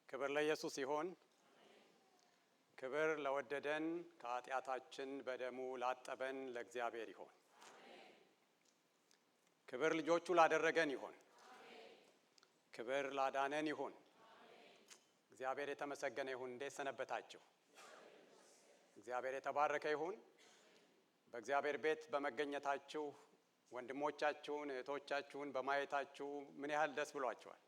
ክብር ለኢየሱስ ይሁን። ክብር ለወደደን ከኃጢአታችን በደሙ ላጠበን ለእግዚአብሔር ይሁን። ክብር ልጆቹ ላደረገን ይሁን። ክብር ላዳነን ይሁን። እግዚአብሔር የተመሰገነ ይሁን። እንዴት ሰነበታችሁ? እግዚአብሔር የተባረከ ይሁን። በእግዚአብሔር ቤት በመገኘታችሁ ወንድሞቻችሁን እህቶቻችሁን በማየታችሁ ምን ያህል ደስ ብሏችኋል?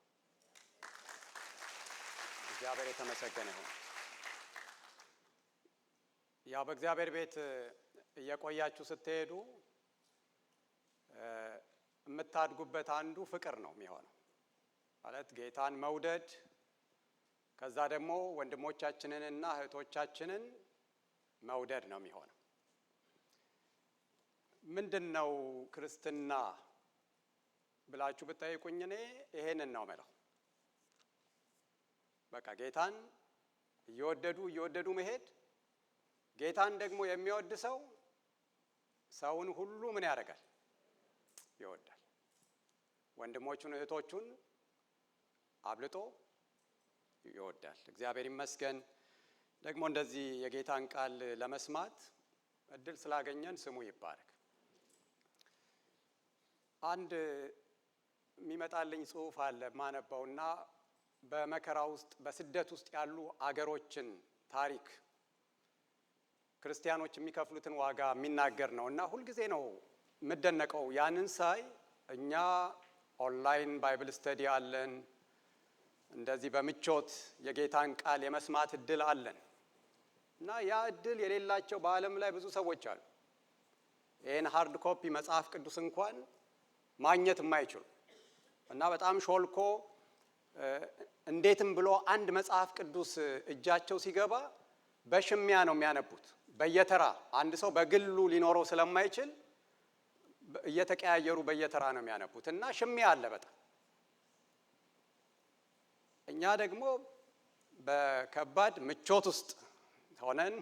እግዚአብሔር የተመሰገነ ይሁን። ያው በእግዚአብሔር ቤት እየቆያችሁ ስትሄዱ የምታድጉበት አንዱ ፍቅር ነው የሚሆነው። ማለት ጌታን መውደድ፣ ከዛ ደግሞ ወንድሞቻችንንና እህቶቻችንን መውደድ ነው የሚሆነው። ምንድነው ክርስትና ብላችሁ ብትጠይቁኝ እኔ ይሄንን ነው የምለው። በቃ ጌታን እየወደዱ መሄድ። ጌታን ደግሞ የሚወድ ሰው ሰውን ሁሉ ምን ያደርጋል? ይወዳል። ወንድሞቹን እህቶቹን አብልጦ ይወዳል። እግዚአብሔር ይመስገን። ደግሞ እንደዚህ የጌታን ቃል ለመስማት እድል ስላገኘን ስሙ ይባረክ። አንድ የሚመጣልኝ ጽሑፍ አለ ማነበውና በመከራ ውስጥ በስደት ውስጥ ያሉ አገሮችን ታሪክ ክርስቲያኖች የሚከፍሉትን ዋጋ የሚናገር ነው እና ሁልጊዜ ነው የምደነቀው ያንን ሳይ። እኛ ኦንላይን ባይብል ስተዲ አለን፣ እንደዚህ በምቾት የጌታን ቃል የመስማት እድል አለን እና ያ እድል የሌላቸው በዓለም ላይ ብዙ ሰዎች አሉ። ይህን ሃርድ ኮፒ መጽሐፍ ቅዱስ እንኳን ማግኘት የማይችሉ እና በጣም ሾልኮ እንዴትም ብሎ አንድ መጽሐፍ ቅዱስ እጃቸው ሲገባ በሽሚያ ነው የሚያነቡት። በየተራ አንድ ሰው በግሉ ሊኖረው ስለማይችል እየተቀያየሩ በየተራ ነው የሚያነቡት እና ሽሚያ አለ በጣም። እኛ ደግሞ በከባድ ምቾት ውስጥ ሆነን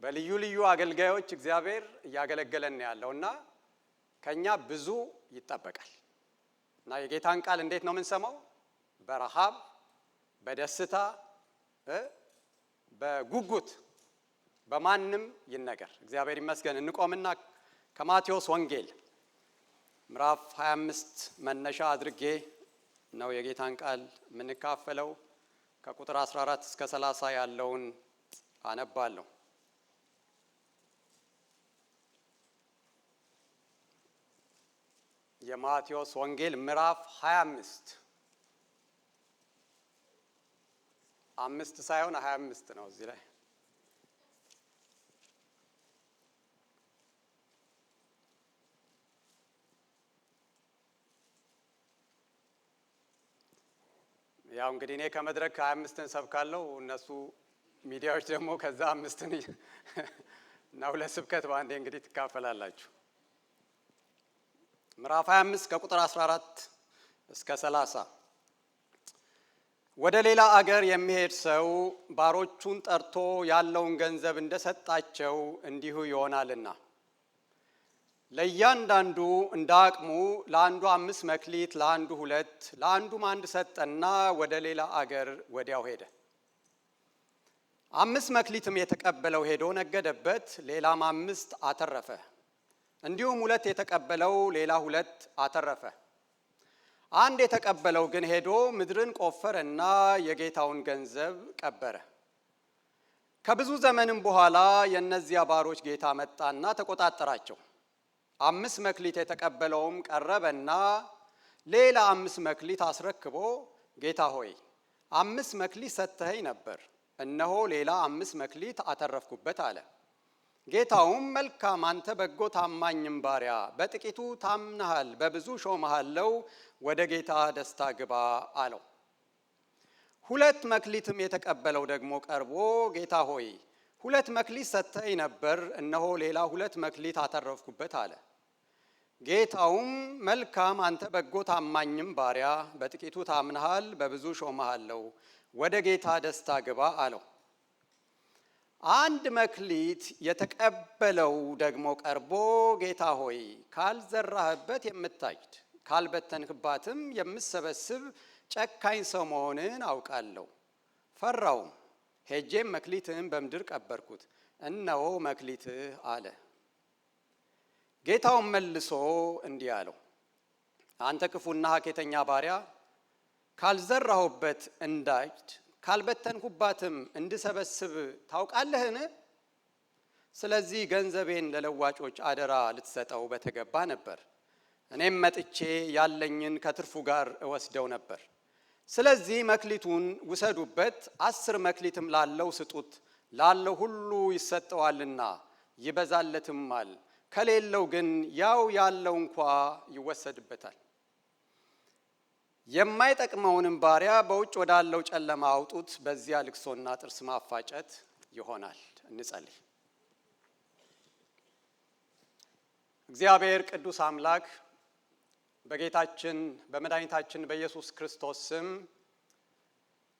በልዩ ልዩ አገልጋዮች እግዚአብሔር እያገለገለን ያለው እና ከኛ ብዙ ይጠበቃል እና የጌታን ቃል እንዴት ነው የምንሰማው? በረሃብ፣ በደስታ፣ በጉጉት በማንም ይነገር። እግዚአብሔር ይመስገን። እንቆምና ከማቴዎስ ወንጌል ምዕራፍ 25 መነሻ አድርጌ ነው የጌታን ቃል የምንካፈለው። ከቁጥር 14 እስከ 30 ያለውን አነባለሁ። የማቴዎስ ወንጌል ምዕራፍ 25 5 ሳይሆን 25 ነው እዚህ ላይ። ያው እንግዲህ እኔ ከመድረክ 25ን ሰብካለሁ፣ እነሱ ሚዲያዎች ደግሞ ከዛ 5ን እና ሁለት ስብከት በአንዴ እንግዲህ ትካፈላላችሁ። ምዕራፍ 25 ከቁጥር 14 እስከ 30። ወደ ሌላ አገር የሚሄድ ሰው ባሮቹን ጠርቶ ያለውን ገንዘብ እንደሰጣቸው እንዲሁ ይሆናልና ለእያንዳንዱ እንደ አቅሙ፣ ለአንዱ 5 መክሊት፣ ለአንዱ 2፣ ለአንዱም 1 ሰጠና ወደ ሌላ አገር ወዲያው ሄደ። 5 መክሊትም የተቀበለው ሄዶ ነገደበት፣ ሌላም 5 አተረፈ። እንዲሁም 2 የተቀበለው ሌላ 2 አተረፈ። 1 የተቀበለው ግን ሄዶ ምድርን ቆፈረና የጌታውን ገንዘብ ቀበረ። ከብዙ ዘመንም በኋላ የእነዚያ ባሮች ጌታ መጣና ተቆጣጠራቸው። 5 መክሊት የተቀበለውም ቀረበና ሌላ 5 መክሊት አስረክቦ ጌታ ሆይ 5 መክሊት ሰጥተኸኝ ነበር፣ እነሆ ሌላ 5 መክሊት አተረፍኩበት አለ። ጌታውም መልካም አንተ በጎ ታማኝም ባሪያ፣ በጥቂቱ ታምነሃል፣ በብዙ ሾመሃለው፣ ወደ ጌታ ደስታ ግባ አለው። 2 መክሊትም የተቀበለው ደግሞ ቀርቦ ጌታ ሆይ 2 መክሊት ሰጥተኸኝ ነበር፣ እነሆ ሌላ 2 መክሊት አተረፍኩበት አለ። ጌታውም መልካም አንተ በጎ ታማኝም ባሪያ፣ በጥቂቱ ታምነሃል፣ በብዙ ሾመሃለው፣ ወደ ጌታ ደስታ ግባ አለው። 1 መክሊት የተቀበለው ደግሞ ቀርቦ ጌታ ሆይ ካልዘራህበት የምታጭድ ካልበተንክባትም የምሰበስብ ጨካኝ ሰው መሆንን አውቃለሁ። ፈራው። ሄጄም መክሊትህን በምድር ቀበርኩት፣ እነሆ መክሊትህ አለ። ጌታውም መልሶ እንዲህ አለው፣ አንተ ክፉና ሀኬተኛ ባሪያ፣ ካልዘራሁበት እንዳጭድ ካልበተንኩባትም እንድሰበስብ ታውቃለህን? ስለዚህ ገንዘቤን ለለዋጮች አደራ ልትሰጠው በተገባ ነበር። እኔም መጥቼ ያለኝን ከትርፉ ጋር እወስደው ነበር። ስለዚህ መክሊቱን ውሰዱበት፣ 10 መክሊትም ላለው ስጡት፣ ላለው ሁሉ ይሰጠዋልና ይበዛለትማል፣ ከሌለው ግን ያው ያለው እንኳ ይወሰድበታል። የማይጠቅመውንም ባሪያ በውጭ ወዳለው ጨለማ አውጡት፣ በዚያ ልቅሶና ጥርስ ማፋጨት ይሆናል። እንጸልይ። እግዚአብሔር ቅዱስ አምላክ በጌታችን በመድኃኒታችን በኢየሱስ ክርስቶስ ስም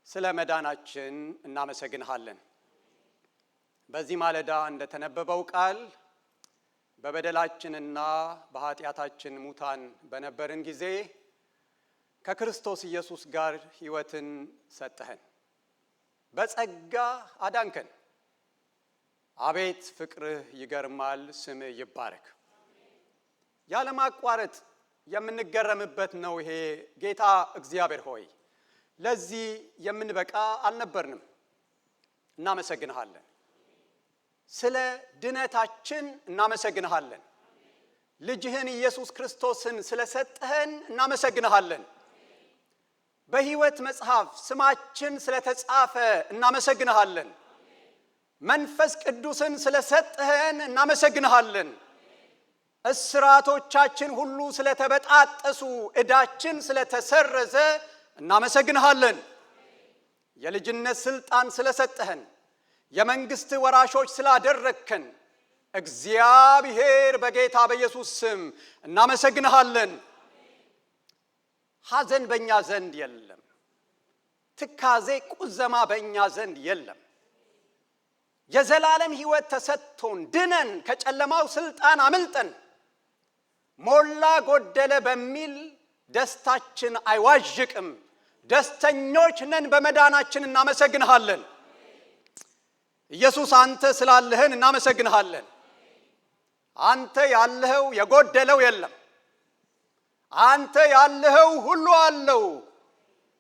ስለ መዳናችን እናመሰግንሃለን። በዚህ ማለዳ እንደተነበበው ቃል በበደላችንና በኃጢአታችን ሙታን በነበርን ጊዜ ከክርስቶስ ኢየሱስ ጋር ሕይወትን ሰጠህን፣ በጸጋ አዳንከን። አቤት ፍቅርህ ይገርማል፣ ስምህ ይባረክ። ያለማቋረጥ የምንገረምበት ነው ይሄ ጌታ እግዚአብሔር ሆይ፣ ለዚህ የምንበቃ አልነበርንም። እናመሰግንሃለን። ስለ ድነታችን እናመሰግንሃለን። ልጅህን ኢየሱስ ክርስቶስን ስለሰጠህን እናመሰግንሃለን። በሕይወት መጽሐፍ ስማችን ስለተጻፈ እናመሰግንሃለን። መንፈስ ቅዱስን ስለሰጠህን እናመሰግንሃለን። እስራቶቻችን ሁሉ ስለተበጣጠሱ፣ ዕዳችን ስለተሰረዘ እናመሰግንሃለን። የልጅነት ስልጣን ስለሰጠህን፣ የመንግስት ወራሾች ስላደረግከን እግዚአብሔር በጌታ በኢየሱስ ስም እናመሰግንሃለን። ሐዘን በእኛ ዘንድ የለም። ትካዜ፣ ቁዘማ በእኛ ዘንድ የለም። የዘላለም ሕይወት ተሰጥቶን ድነን ከጨለማው ስልጣን አምልጠን ሞላ ጎደለ በሚል ደስታችን አይዋዥቅም። ደስተኞች ነን በመዳናችን። እናመሰግንሃለን። ኢየሱስ አንተ ስላለህን እናመሰግንሃለን። አንተ ያለኸው የጎደለው የለም። አንተ ያለኸው ሁሉ አለው።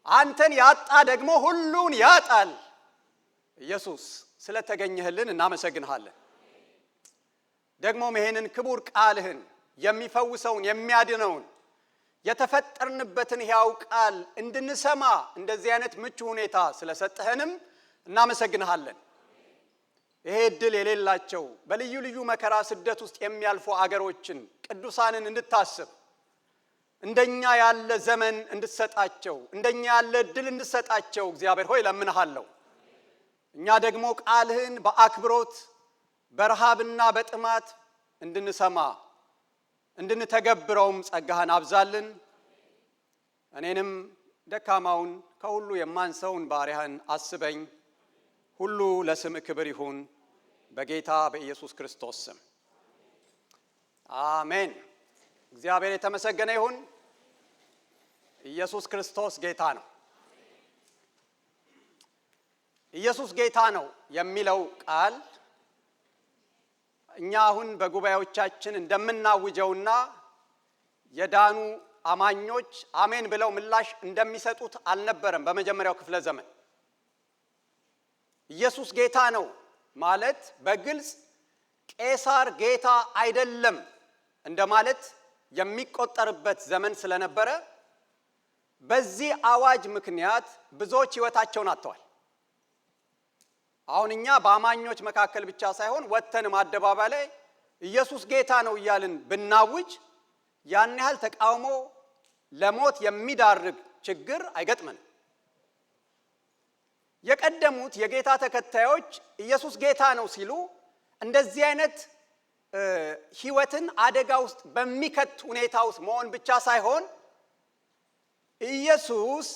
አንተን ያጣ ደግሞ ሁሉን ያጣል። ኢየሱስ ስለተገኘህልን እናመሰግንሃለን። ደግሞም ይሄንን ክቡር ቃልህን የሚፈውሰውን የሚያድነውን የተፈጠርንበትን ሕያው ቃል እንድንሰማ እንደዚህ አይነት ምቹ ሁኔታ ስለሰጠህንም እናመሰግንሃለን። ይሄ ዕድል የሌላቸው በልዩ ልዩ መከራ ስደት ውስጥ የሚያልፉ አገሮችን ቅዱሳንን እንድታስብ፣ እንደኛ ያለ ዘመን እንድትሰጣቸው፣ እንደኛ ያለ ዕድል እንድትሰጣቸው እግዚአብሔር ሆይ ለምንሃለሁ። እኛ ደግሞ ቃልህን በአክብሮት በረሃብና በጥማት እንድንሰማ እንድንተገብረውም ጸጋህን አብዛልን። እኔንም ደካማውን ከሁሉ የማንሰውን ባሪያህን አስበኝ። ሁሉ ለስምህ ክብር ይሁን፣ በጌታ በኢየሱስ ክርስቶስ ስም አሜን። እግዚአብሔር የተመሰገነ ይሁን። ኢየሱስ ክርስቶስ ጌታ ነው። ኢየሱስ ጌታ ነው የሚለው ቃል እኛ አሁን በጉባኤዎቻችን እንደምናውጀውና የዳኑ አማኞች አሜን ብለው ምላሽ እንደሚሰጡት አልነበረም። በመጀመሪያው ክፍለ ዘመን ኢየሱስ ጌታ ነው ማለት በግልጽ ቄሳር ጌታ አይደለም እንደማለት የሚቆጠርበት ዘመን ስለነበረ በዚህ አዋጅ ምክንያት ብዙዎች ሕይወታቸውን አጥተዋል። አሁን እኛ በአማኞች መካከል ብቻ ሳይሆን ወጥተንም አደባባይ ላይ ኢየሱስ ጌታ ነው እያልን ብናውጅ ያን ያህል ተቃውሞ፣ ለሞት የሚዳርግ ችግር አይገጥመንም። የቀደሙት የጌታ ተከታዮች ኢየሱስ ጌታ ነው ሲሉ እንደዚህ አይነት ሕይወትን አደጋ ውስጥ በሚከት ሁኔታ ውስጥ መሆን ብቻ ሳይሆን ኢየሱስ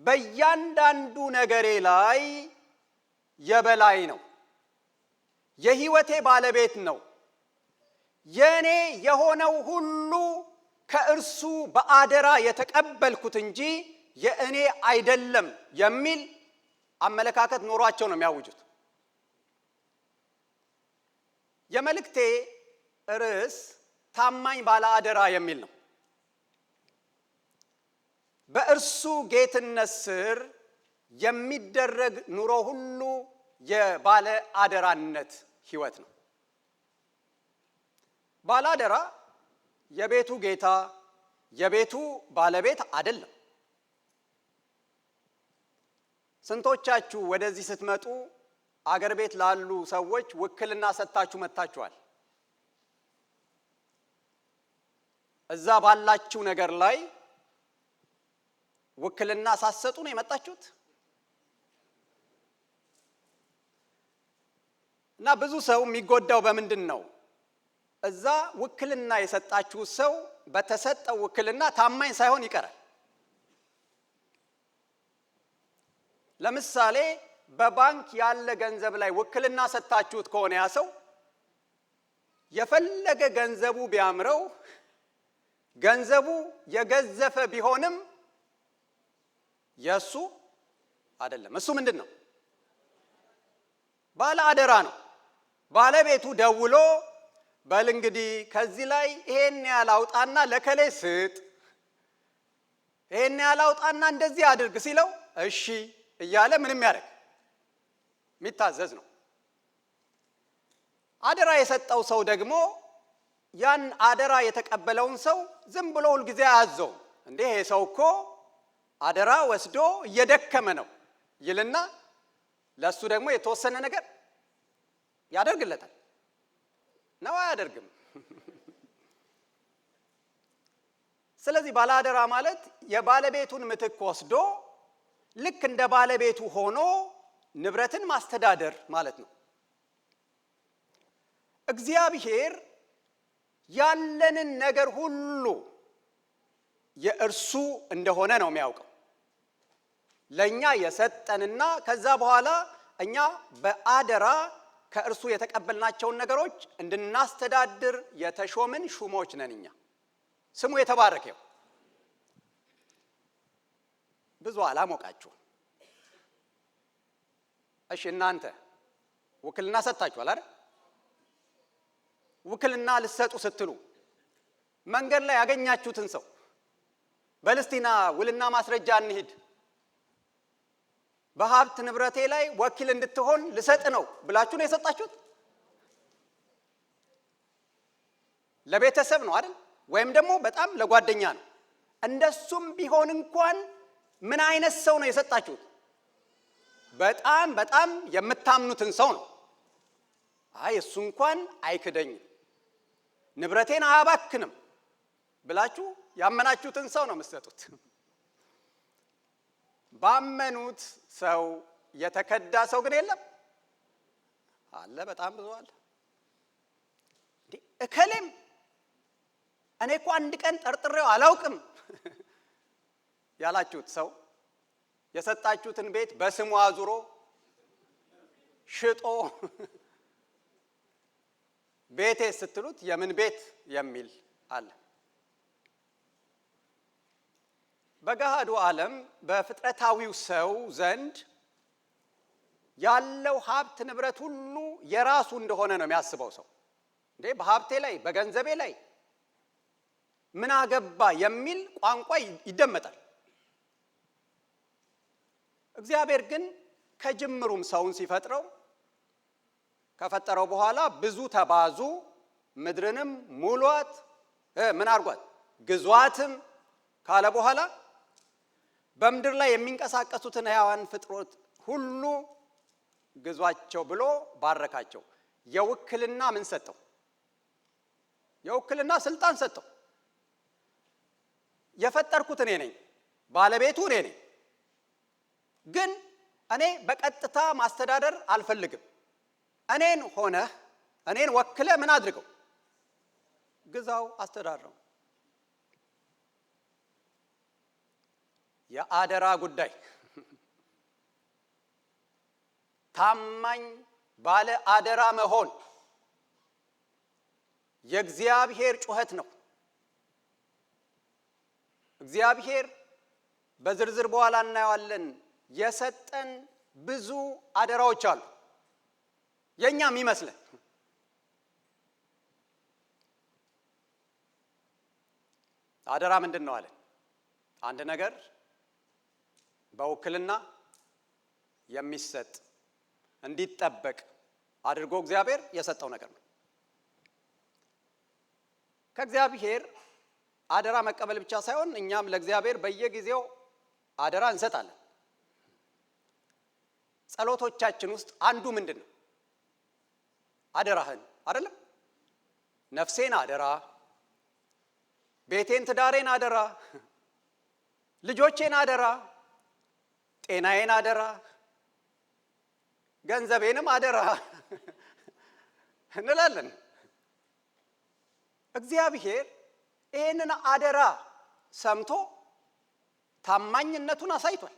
በእያንዳንዱ ነገሬ ላይ የበላይ ነው፣ የሕይወቴ ባለቤት ነው፣ የኔ የሆነው ሁሉ ከእርሱ በአደራ የተቀበልኩት እንጂ የእኔ አይደለም የሚል አመለካከት ኖሯቸው ነው የሚያውጁት። የመልእክቴ ርዕስ ታማኝ ባለ አደራ የሚል ነው። በእርሱ ጌትነት ስር የሚደረግ ኑሮ ሁሉ የባለ አደራነት ህይወት ነው። ባለ አደራ የቤቱ ጌታ የቤቱ ባለቤት አይደለም። ስንቶቻችሁ ወደዚህ ስትመጡ አገር ቤት ላሉ ሰዎች ውክልና ሰጥታችሁ መጥታችኋል? እዛ ባላችሁ ነገር ላይ ውክልና ሳትሰጡ ነው የመጣችሁት? እና ብዙ ሰው የሚጎዳው በምንድን ነው? እዛ ውክልና የሰጣችሁ ሰው በተሰጠው ውክልና ታማኝ ሳይሆን ይቀራል። ለምሳሌ በባንክ ያለ ገንዘብ ላይ ውክልና ሰጣችሁት ከሆነ ያ ሰው የፈለገ ገንዘቡ ቢያምረው ገንዘቡ የገዘፈ ቢሆንም የሱ አይደለም። እሱ ምንድን ነው? ባለ አደራ ነው። ባለቤቱ ደውሎ በል እንግዲህ ከዚህ ላይ ይሄን ያህል አውጣና ለከሌ ስጥ፣ ይሄን ያህል አውጣና እንደዚህ አድርግ ሲለው እሺ እያለ ምንም ያደርግ የሚታዘዝ ነው። አደራ የሰጠው ሰው ደግሞ ያን አደራ የተቀበለውን ሰው ዝም ብሎ ሁልጊዜ አያዘው። እንዴ ይሄ ሰው እኮ አደራ ወስዶ እየደከመ ነው ይልና ለሱ ደግሞ የተወሰነ ነገር ያደርግለታል። ነው አያደርግም? ስለዚህ ባለአደራ ማለት የባለቤቱን ምትክ ወስዶ ልክ እንደ ባለቤቱ ሆኖ ንብረትን ማስተዳደር ማለት ነው። እግዚአብሔር ያለንን ነገር ሁሉ የእርሱ እንደሆነ ነው የሚያውቀው። ለኛ የሰጠንና ከዛ በኋላ እኛ በአደራ ከእርሱ የተቀበልናቸውን ነገሮች እንድናስተዳድር የተሾምን ሹሞች ነን እኛ። ስሙ የተባረከው። ብዙ አላሞቃችሁ። እሺ እናንተ ውክልና ሰጣችኋል አይደል? ውክልና ልትሰጡ ስትሉ መንገድ ላይ ያገኛችሁትን ሰው በልስቲና ውልና ማስረጃ እንሂድ፣ በሀብት ንብረቴ ላይ ወኪል እንድትሆን ልሰጥ ነው ብላችሁ ነው የሰጣችሁት? ለቤተሰብ ነው አይደል? ወይም ደግሞ በጣም ለጓደኛ ነው። እንደሱም ቢሆን እንኳን ምን አይነት ሰው ነው የሰጣችሁት? በጣም በጣም የምታምኑትን ሰው ነው። አይ እሱ እንኳን አይክደኝም፣ ንብረቴን አያባክንም ብላችሁ ያመናችሁትን ሰው ነው የምትሰጡት። ባመኑት ሰው የተከዳ ሰው ግን የለም አለ። በጣም ብዙ አለ። እከሌም እኔ እኮ አንድ ቀን ጠርጥሬው አላውቅም ያላችሁት ሰው የሰጣችሁትን ቤት በስሙ አዙሮ ሽጦ ቤቴ ስትሉት የምን ቤት የሚል አለ። በገሃዱ ዓለም በፍጥረታዊው ሰው ዘንድ ያለው ሀብት ንብረት ሁሉ የራሱ እንደሆነ ነው የሚያስበው ሰው። እንዴ በሀብቴ ላይ በገንዘቤ ላይ ምን አገባ የሚል ቋንቋ ይደመጣል። እግዚአብሔር ግን ከጅምሩም ሰውን ሲፈጥረው ከፈጠረው በኋላ ብዙ ተባዙ፣ ምድርንም ሙሏት፣ ምን አርጓት ግዟትም ካለ በኋላ በምድር ላይ የሚንቀሳቀሱትን ሕያዋን ፍጥረት ሁሉ ግዟቸው ብሎ ባረካቸው። የውክልና ምን ሰጠው? የውክልና ስልጣን ሰጠው። የፈጠርኩት እኔ ነኝ፣ ባለቤቱ እኔ ነኝ። ግን እኔ በቀጥታ ማስተዳደር አልፈልግም። እኔን ሆነህ እኔን ወክለ ምን አድርገው? ግዛው፣ አስተዳድረው። የአደራ ጉዳይ ታማኝ ባለ አደራ መሆን የእግዚአብሔር ጩኸት ነው። እግዚአብሔር በዝርዝር በኋላ እናየዋለን። የሰጠን ብዙ አደራዎች አሉ የኛም ይመስለን። አደራ ምንድን ነው አለ? አንድ ነገር በውክልና የሚሰጥ እንዲጠበቅ አድርጎ እግዚአብሔር የሰጠው ነገር ነው። ከእግዚአብሔር አደራ መቀበል ብቻ ሳይሆን እኛም ለእግዚአብሔር በየጊዜው አደራ እንሰጣለን። ጸሎቶቻችን ውስጥ አንዱ ምንድን ነው? አደራህን አይደለም? ነፍሴን አደራ፣ ቤቴን ትዳሬን አደራ፣ ልጆቼን አደራ፣ ጤናዬን አደራ፣ ገንዘቤንም አደራ እንላለን። እግዚአብሔር ይህንን አደራ ሰምቶ ታማኝነቱን አሳይቷል።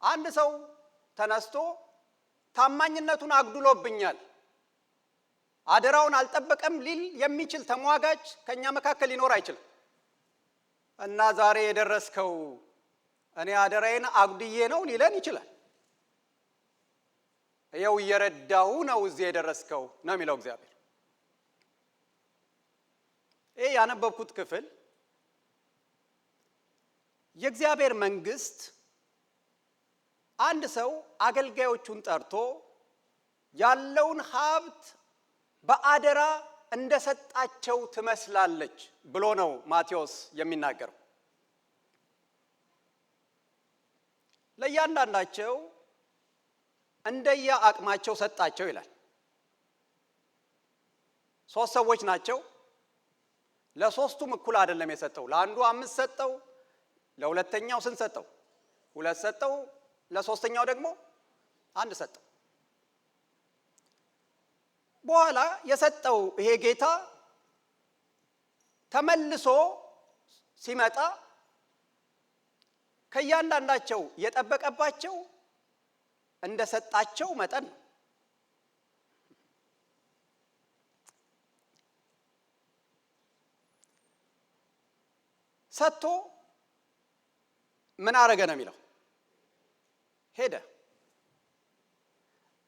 አንድ ሰው ተነስቶ ታማኝነቱን አግድሎብኛል፣ አደራውን አልጠበቀም ሊል የሚችል ተሟጋች ከኛ መካከል ሊኖር አይችልም። እና ዛሬ የደረስከው እኔ አደራዬን አጉድዬ ነው ሊለን ይችላል። ይኸው እየረዳሁ ነው እዚህ የደረስከው ነው የሚለው እግዚአብሔር። ይሄ ያነበብኩት ክፍል የእግዚአብሔር መንግስት አንድ ሰው አገልጋዮቹን ጠርቶ ያለውን ሀብት በአደራ እንደሰጣቸው ትመስላለች ብሎ ነው ማቴዎስ የሚናገረው። ለእያንዳንዳቸው እንደየ አቅማቸው ሰጣቸው ይላል። 3 ሰዎች ናቸው። ለሶስቱም እኩል አይደለም የሰጠው። ለአንዱ 5 ሰጠው፣ ለሁለተኛው ስንት ሰጠው? 2 ሰጠው፣ ለሶስተኛው ደግሞ 1 ሰጠው። በኋላ የሰጠው ይሄ ጌታ ተመልሶ ሲመጣ ከእያንዳንዳቸው የጠበቀባቸው እንደሰጣቸው መጠን ነው። ሰጥቶ ምን አረገ ነው የሚለው? ሄደ።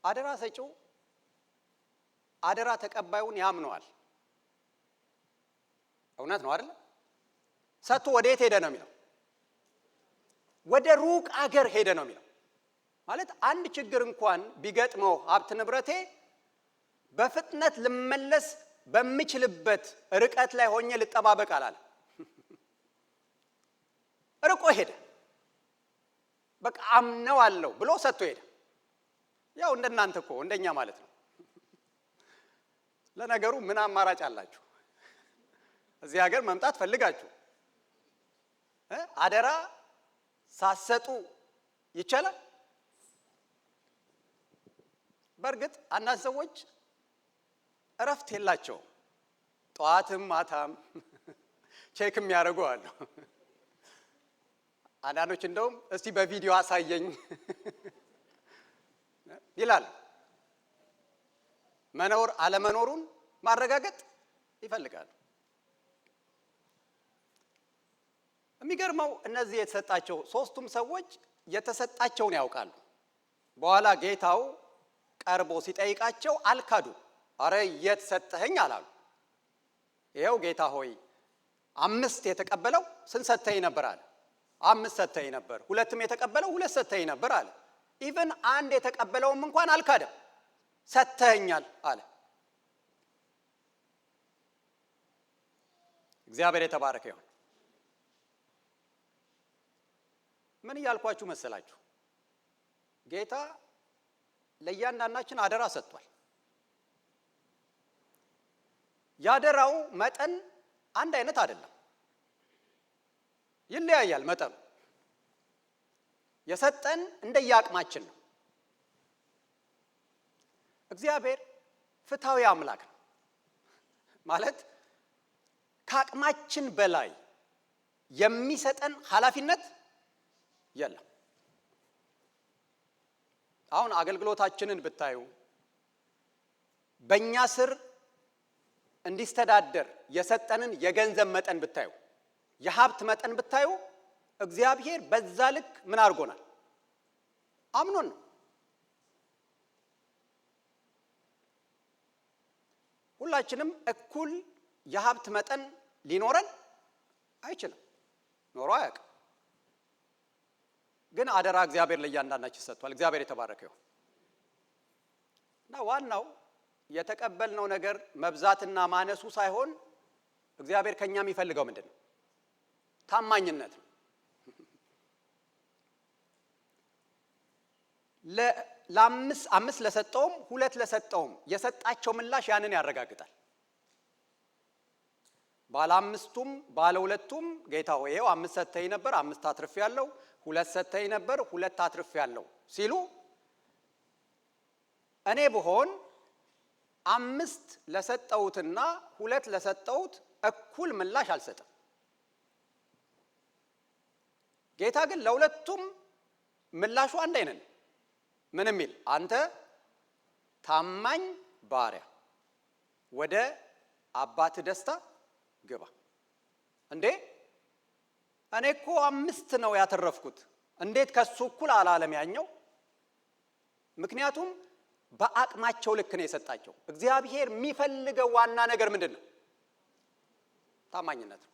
አደራ ሰጪው አደራ ተቀባዩን ያምነዋል። እውነት ነው አይደል? ሰጥቶ ወዴት ሄደ ነው የሚለው? ወደ ሩቅ አገር ሄደ ነው የሚለው። ማለት አንድ ችግር እንኳን ቢገጥመው ሀብት ንብረቴ በፍጥነት ልመለስ በሚችልበት ርቀት ላይ ሆኜ ልጠባበቅ አላለ። ርቆ ሄደ። በቃ አምነዋለሁ ብሎ ሰጥቶ ሄደ። ያው እንደናንተ እኮ እንደኛ ማለት ነው። ለነገሩ ምን አማራጭ አላችሁ? እዚህ ሀገር መምጣት ፈልጋችሁ አደራ ሳሰጡ ይቻላል? በእርግጥ አንዳንድ ሰዎች እረፍት የላቸውም። ጠዋትም ማታም ቼክ የሚያደርጉ አሉ። አንዳንዶች እንደውም እስቲ በቪዲዮ አሳየኝ ይላል። መኖር አለመኖሩን ማረጋገጥ ይፈልጋሉ። የሚገርመው እነዚህ የተሰጣቸው 3ቱም ሰዎች የተሰጣቸውን ያውቃሉ። በኋላ ጌታው ቀርቦ ሲጠይቃቸው አልካዱ። አረ የት ሰጠኸኝ አላሉ። ይኸው ጌታ ሆይ 5 የተቀበለው ስንት ሰጠኸኝ ነበር አለ። 5 ሰጠኸኝ ነበር። 2ም የተቀበለው 2 ሰጠኸኝ ነበር አለ። ኢቭን 1 የተቀበለውም እንኳን አልካደም፣ ሰጠኸኛል አለ። እግዚአብሔር የተባረከ ይሁን። ምን እያልኳችሁ መሰላችሁ? ጌታ ለእያንዳንዳችን አደራ ሰጥቷል። ያደራው መጠን አንድ አይነት አይደለም፣ ይለያያል መጠኑ። የሰጠን እንደየአቅማችን ነው። እግዚአብሔር ፍትሃዊ አምላክ ነው። ማለት ከአቅማችን በላይ የሚሰጠን ኃላፊነት የለም። አሁን አገልግሎታችንን ብታዩ፣ በእኛ ስር እንዲስተዳደር የሰጠንን የገንዘብ መጠን ብታዩ፣ የሀብት መጠን ብታዩ፣ እግዚአብሔር በዛ ልክ ምን አድርጎናል? አምኖን ነው። ሁላችንም እኩል የሀብት መጠን ሊኖረን አይችልም፣ ኖሮ አያውቅም። ግን አደራ እግዚአብሔር ለእያንዳንዳችን ሰጥቷል። እግዚአብሔር የተባረከ ይሁን። እና ዋናው የተቀበልነው ነገር መብዛትና ማነሱ ሳይሆን እግዚአብሔር ከኛ የሚፈልገው ምንድን ነው? ታማኝነት ነው። ለአምስት ለሰጠውም 2 ለሰጠውም የሰጣቸው ምላሽ ያንን ያረጋግጣል። ባለ 5ቱም ባለ 2ቱም ጌታ ሆይ ይኸው 5 ሰጥተኸኝ ነበር፣ 5 አትርፌያለሁ፣ 2 ሰጥተኸኝ ነበር፣ 2 አትርፌያለሁ ሲሉ እኔ ብሆን 5 ለሰጠውትና 2 ለሰጠውት እኩል ምላሽ አልሰጥም። ጌታ ግን ለሁለቱም ምላሹ አንድ አይነት ነው። ምን የሚል? አንተ ታማኝ ባሪያ ወደ አባት ደስታ ግባ። እንዴ እኔ እኮ 5 ነው ያተረፍኩት፣ እንዴት ከሱ እኩል አላለም ያኛው? ምክንያቱም በአቅማቸው ልክ ነው የሰጣቸው። እግዚአብሔር የሚፈልገው ዋና ነገር ምንድን ነው? ታማኝነት ነው።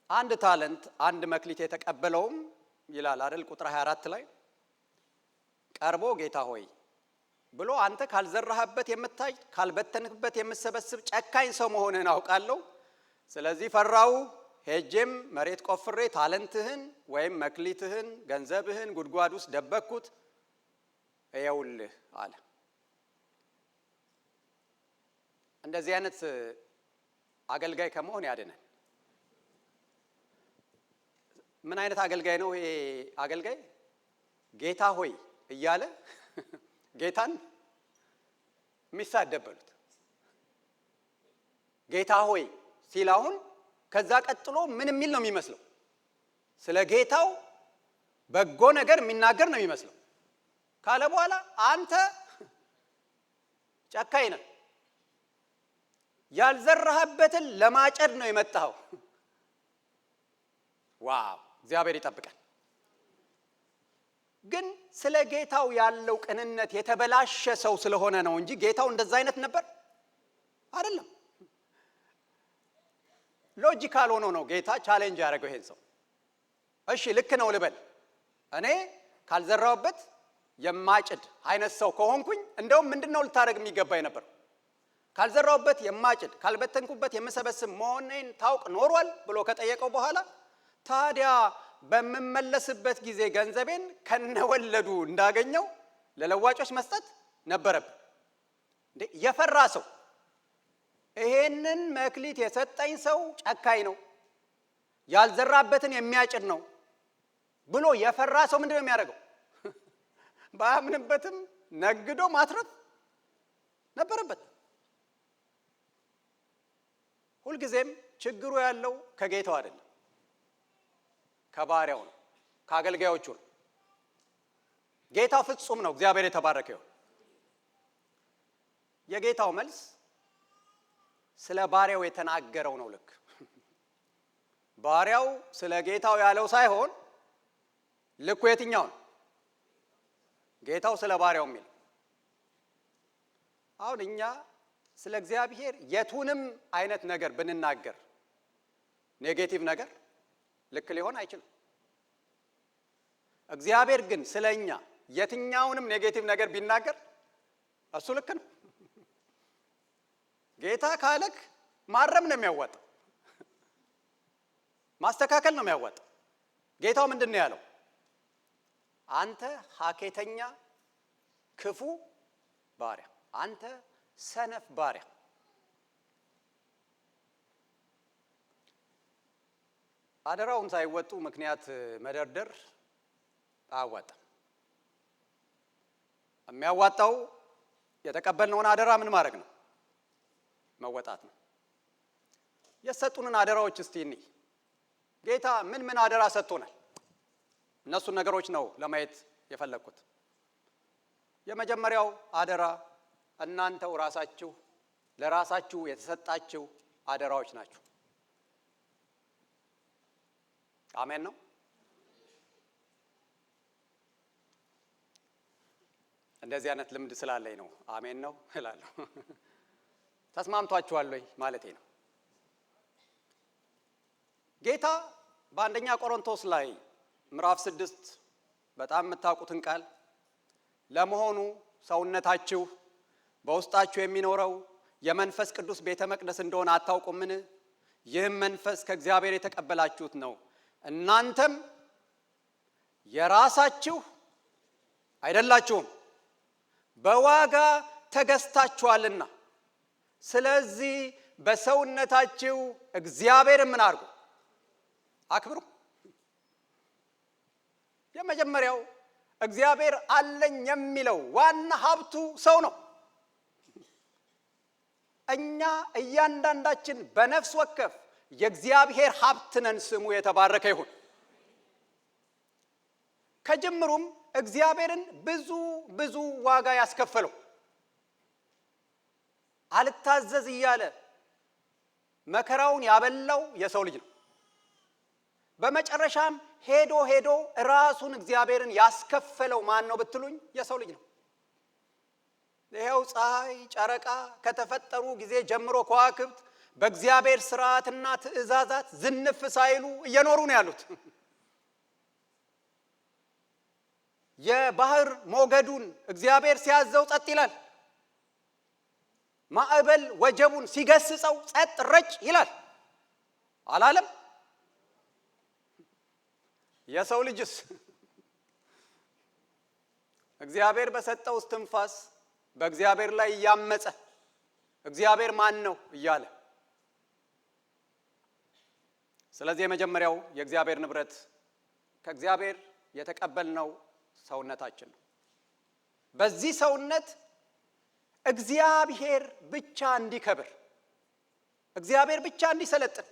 አንድ ታለንት አንድ መክሊት የተቀበለውም ይላል አይደል ቁጥር 24 ላይ ቀርቦ ጌታ ሆይ ብሎ አንተ ካልዘራህበት የምታይ ካልበተንክበት የምሰበስብ ጨካኝ ሰው መሆንህን አውቃለሁ። ስለዚህ ፈራው፣ ሄጄም መሬት ቆፍሬ ታለንትህን ወይም መክሊትህን ገንዘብህን ጉድጓድ ውስጥ ደበቅኩት፣ እየውልህ አለ። እንደዚህ አይነት አገልጋይ ከመሆን ያድነን። ምን አይነት አገልጋይ ነው ይሄ አገልጋይ? ጌታ ሆይ እያለ ጌታን የሚሳደበሉት። ጌታ ሆይ ሲል አሁን ከዛ ቀጥሎ ምን የሚል ነው የሚመስለው? ስለ ጌታው በጎ ነገር የሚናገር ነው የሚመስለው። ካለ በኋላ አንተ ጨካኝ ነህ፣ ያልዘራህበትን ለማጨድ ነው የመጣኸው። ዋው! እግዚአብሔር ይጠብቃል። ግን ስለ ጌታው ያለው ቅንነት የተበላሸ ሰው ስለሆነ ነው እንጂ ጌታው እንደዛ አይነት ነበር አይደለም። ሎጂካል ሆኖ ነው ጌታ ቻሌንጅ ያደረገው ይሄን ሰው። እሺ ልክ ነው ልበል፣ እኔ ካልዘራውበት የማጭድ አይነት ሰው ከሆንኩኝ እንደውም ምንድነው ልታረግ የሚገባኝ ነበር? ካልዘራውበት የማጭድ ካልበተንኩበት የምሰበስብ መሆኔን ታውቅ ኖሯል ብሎ ከጠየቀው በኋላ ታዲያ በመመለስበት ጊዜ ገንዘቤን ከነወለዱ እንዳገኘው ለለዋጮች መስጠት ነበረብኝ። እንዴ የፈራ ሰው ይሄንን መክሊት የሰጠኝ ሰው ጨካኝ ነው፣ ያልዘራበትን የሚያጭድ ነው ብሎ የፈራ ሰው ምንድነው የሚያደርገው? ባያምንበትም ነግዶ ማትረፍ ነበረበት። ሁልጊዜም ችግሩ ያለው ከጌታው አይደለም፣ ከባሪያው ነው፣ ከአገልጋዮቹ ነው። ጌታው ፍጹም ነው፣ እግዚአብሔር የተባረከ ይሁን። የጌታው መልስ ስለ ባሪያው የተናገረው ነው። ልክ ባሪያው ስለ ጌታው ያለው ሳይሆን ልኩ የትኛው ነው? ጌታው ስለ ባሪያው የሚል። አሁን እኛ ስለ እግዚአብሔር የቱንም አይነት ነገር ብንናገር ኔጌቲቭ ነገር ልክ ሊሆን አይችልም። እግዚአብሔር ግን ስለኛ የትኛውንም ኔጌቲቭ ነገር ቢናገር እሱ ልክ ነው። ጌታ ካለክ ማረም ነው የሚያዋጣው፣ ማስተካከል ነው የሚያዋጣው። ጌታው ምንድን ነው ያለው? አንተ ሀኬተኛ ክፉ ባሪያ፣ አንተ ሰነፍ ባሪያ። አደራውን ሳይወጡ ምክንያት መደርደር አያዋጣም። የሚያዋጣው የተቀበልነውን አደራ ምን ማድረግ ነው? መወጣት ነው። የሰጡንን አደራዎች እስቲ እንይ። ጌታ ምን ምን አደራ ሰጥቶናል? እነሱን ነገሮች ነው ለማየት የፈለኩት። የመጀመሪያው አደራ እናንተው ራሳችሁ ለራሳችሁ የተሰጣችሁ አደራዎች ናቸው። አሜን ነው። እንደዚህ አይነት ልምድ ስላለኝ ነው አሜን ነው እላለሁ። ተስማምቷችኋል ወይ ማለቴ ነው። ጌታ በአንደኛ ቆሮንቶስ ላይ ምዕራፍ 6 በጣም የምታውቁትን ቃል ለመሆኑ ሰውነታችሁ በውስጣችሁ የሚኖረው የመንፈስ ቅዱስ ቤተ መቅደስ እንደሆነ አታውቁምን? ይህም መንፈስ ከእግዚአብሔር የተቀበላችሁት ነው፣ እናንተም የራሳችሁ አይደላችሁም፣ በዋጋ ተገዝታችኋልና። ስለዚህ በሰውነታችሁ እግዚአብሔር ምን አድርጉ? አክብሩ። የመጀመሪያው እግዚአብሔር አለኝ የሚለው ዋና ሀብቱ ሰው ነው። እኛ እያንዳንዳችን በነፍስ ወከፍ የእግዚአብሔር ሀብት ነን። ስሙ የተባረከ ይሁን። ከጅምሩም እግዚአብሔርን ብዙ ዋጋ ያስከፈለው አልታዘዝ እያለ መከራውን ያበላው የሰው ልጅ ነው። በመጨረሻም ሄዶ ራሱን እግዚአብሔርን ያስከፈለው ማን ነው ብትሉኝ የሰው ልጅ ነው። ይሄው ፀሐይ፣ ጨረቃ ከተፈጠሩ ጊዜ ጀምሮ ከዋክብት በእግዚአብሔር ሥርዓትና ትእዛዛት ዝንፍ ሳይሉ እየኖሩ ነው ያሉት። የባህር ሞገዱን እግዚአብሔር ሲያዘው ጸጥ ይላል። ማዕበል ወጀቡን ሲገስጸው ጸጥ ረጭ ይላል አላለም? የሰው ልጅስ እግዚአብሔር በሰጠው እስትንፋስ በእግዚአብሔር ላይ ያመፀ እግዚአብሔር ማን ነው እያለ። ስለዚህ የመጀመሪያው የእግዚአብሔር ንብረት ከእግዚአብሔር የተቀበልነው ሰውነታችን ነው። በዚህ ሰውነት እግዚአብሔር ብቻ እንዲከብር፣ እግዚአብሔር ብቻ እንዲሰለጥን